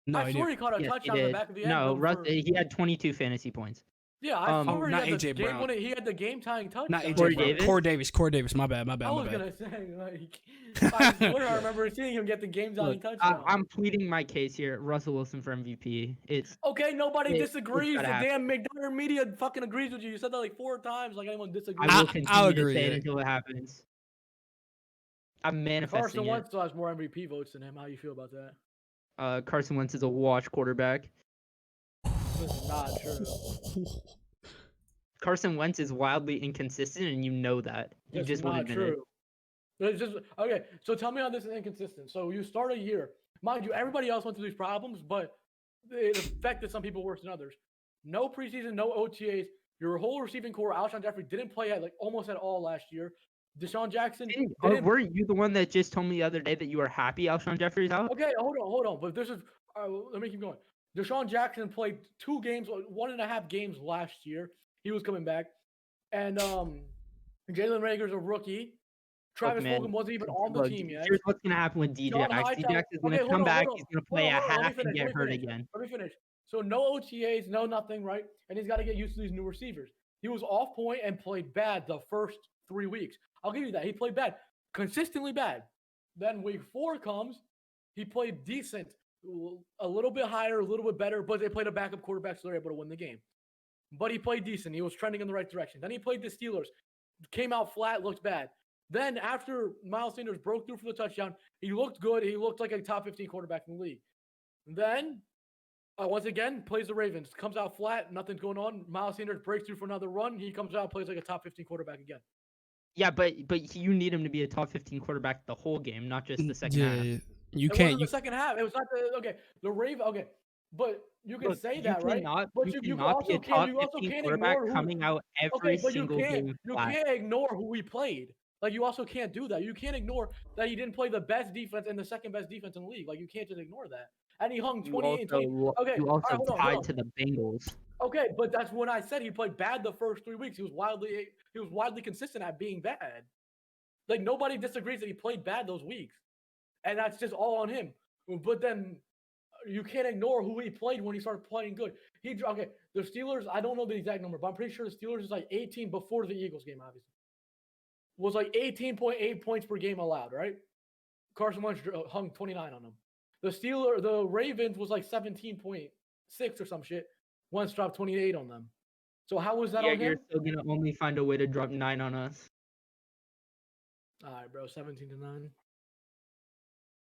No, I swear he caught a touchdown in the back of the end. No, he had 22 fantasy points. Yeah, I swear not A.J. Brown. He had the game-tying touchdown. Not A.J. Brown. Corey Davis. My bad. I was going to say, like... I swear I remember seeing him get the game-tying touchdown. I'm pleading my case here. Russell Wilson for MVP. Okay, nobody disagrees. The damn McDonough media fucking agrees with you. You said that like 4 times, like anyone disagrees. I will continue to say it until it happens. I'm manifesting Carson Wentz still has more MVP votes than him. How do you feel about that? Carson Wentz is a wash quarterback. This is not true. Carson Wentz is wildly inconsistent, and you know that. You just won't admit it. It's just okay. So tell me how this is inconsistent. So you start a year, mind you, everybody else went through these problems, but it affected some people worse than others. No preseason, no OTAs. Your whole receiving core, Alshon Jeffrey, didn't play almost at all last year. Deshaun Jackson. Weren't you the one that just told me the other day that you were happy Alshon Jeffrey's out? Okay, hold on. But this is let me keep going. Deshaun Jackson played 2 games, 1.5 games last year. He was coming back, and Jalen Reagor's a rookie. Travis Fulgham wasn't even on the team yet. Here's what's gonna happen with D-Jax. D-Jax is gonna come back. He's gonna play a half and get hurt again. Let me finish. So no OTAs, no nothing, right? And he's got to get used to these new receivers. He was off point and played bad the first 3 weeks. I'll give you that. He played bad, consistently bad. Then week 4 comes, he played decent, a little bit higher, a little bit better, but they played a backup quarterback, so they're able to win the game. But he played decent. He was trending in the right direction. Then he played the Steelers, came out flat, looked bad. Then after Miles Sanders broke through for the touchdown, he looked good. He looked like a top 15 quarterback in the league. Then, once again, plays the Ravens. Comes out flat. Nothing's going on. Miles Sanders breaks through for another run. He comes out, plays like a top 15 quarterback again. Yeah, but you need him to be a top 15 quarterback the whole game, not just the second half. You can't. The second half. It was not the okay. The But you can Look, say you that, right? cannot, But you you cannot be also a top you also 15 can't quarterback ignore who. coming out every Okay, but single game you flat. can't ignore who we played. Like you also can't do that. You can't ignore that he didn't play the best defense and the second best defense in the league. Like you can't just ignore that. And he hung 28 and 20. Okay, You also all right, hold on. tied to the Bengals. Okay, but that's when I said he played bad the first 3 weeks. He was wildly consistent at being bad. Like nobody disagrees that he played bad those weeks, and that's just all on him. But then you can't ignore who he played when he started playing good. The Steelers. I don't know the exact number, but I'm pretty sure the Steelers is like 18 before the Eagles game. Obviously, was like 18.8 points per game allowed. Right? Carson Wentz hung 29 on them. The Ravens was like 17.6 or some shit. Wentz dropped 28 on them. So how was that on him? You're still gonna only find a way to drop 9 on us. All right, bro, 17-9.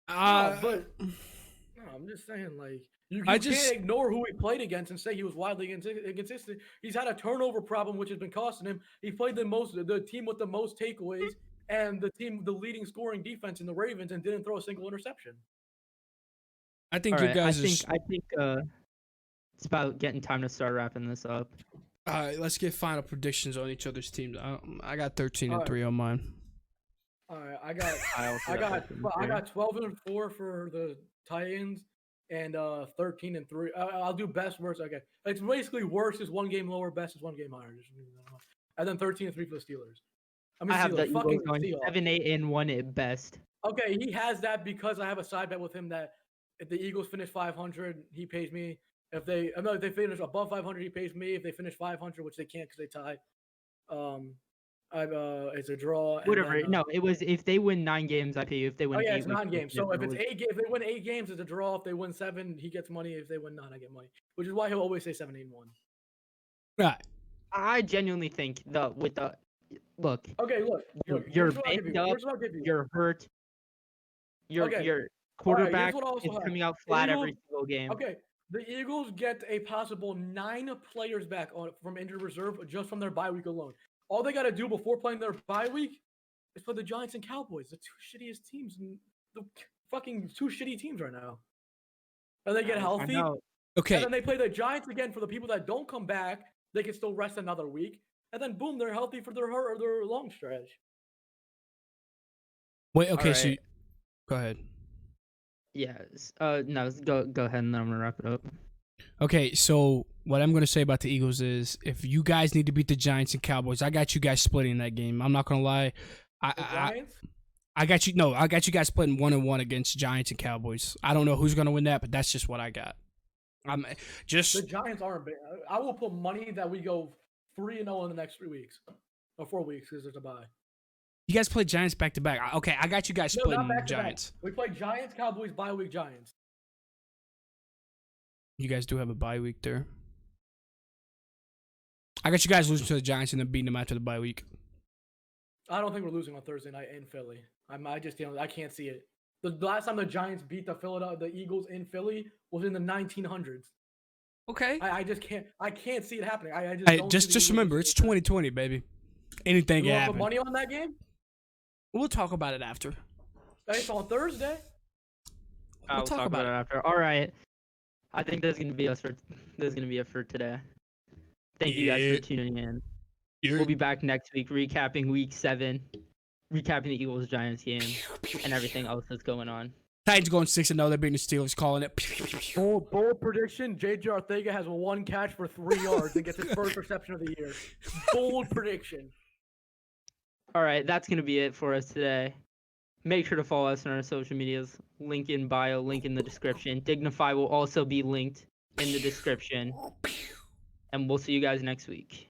But no, I'm just saying, like, you can't ignore who he played against and say he was wildly inconsistent. He's had a turnover problem, which has been costing him. He played the team with the most takeaways and the leading scoring defense in the Ravens, and didn't throw a single interception. I think you guys. I think it's about getting time to start wrapping this up. All right, let's get final predictions on each other's teams. I got 13-3 on mine. All right, I got 12-4 for the Titans and 13-3. I'll do best worst. Okay, it's basically worst is one game lower, best is one game higher. And then 13-3 for the Steelers. I have the Eagles going 7-8-1 at best. Okay, he has that because I have a side bet with him that if the Eagles finish 500, he pays me. If they finish above 500, he pays me. If they finish 500, which they can't because they tie, it's a draw. Whatever. No, it was if they win 9 games, I pay you. If they win, 8, it's 9 games. So if they win 8 games, it's a draw. If they win 7, he gets money. If they win 9, I get money. Which is why he'll always say 7-8-1. Right. I genuinely think look. Okay, look. You're banged up. You're hurt. Your quarterback is coming out flat every single game. Okay. The Eagles get a possible 9 players back from injured reserve just from their bye week alone. All they got to do before playing their bye week is play the Giants and Cowboys, the 2 shittiest teams, the fucking 2 shitty teams right now. And they get healthy. Okay. And then they play the Giants again for the people that don't come back. They can still rest another week. And then boom, they're healthy for their long stretch. Wait. Okay. So go ahead. Yes. No. Go ahead, and then I'm gonna wrap it up. Okay. So what I'm gonna say about the Eagles is, if you guys need to beat the Giants and Cowboys, I got you guys splitting that game. I'm not gonna lie. I got you. No, I got you guys splitting 1-1 against Giants and Cowboys. I don't know who's gonna win that, but that's just what I got. The Giants aren't big. I will put money that we go 3-0 in the next 3 weeks or 4 weeks because there's a bye. You guys play Giants back to back. Okay, I got you guys splitting Giants. We play Giants, Cowboys, bye week, Giants. You guys do have a bye week there. I got you guys losing to the Giants and then beating them after the bye week. I don't think we're losing on Thursday night in Philly. I can't see it. The last time the Giants beat the Eagles in Philly was in the 1900s. Okay. I just can't. I can't see it happening. Just remember, it's 2020, baby. Anything can happen. You want to put money on that game? We'll talk about it after. It's on Thursday. We'll talk about it after. All right. I think that's gonna be it for today. Thank you guys for tuning in. We'll be back next week recapping week 7, recapping the Eagles-Giants game, and everything else that's going on. Titans going 6-0. They're beating the Steelers, calling it. Bold prediction: J.J. Arcega has 1 catch for 3 yards and gets his first reception of the year. Bold prediction. All right, that's going to be it for us today. Make sure to follow us on our social medias. Link in bio, link in the description. Dignify will also be linked in the description. And we'll see you guys next week.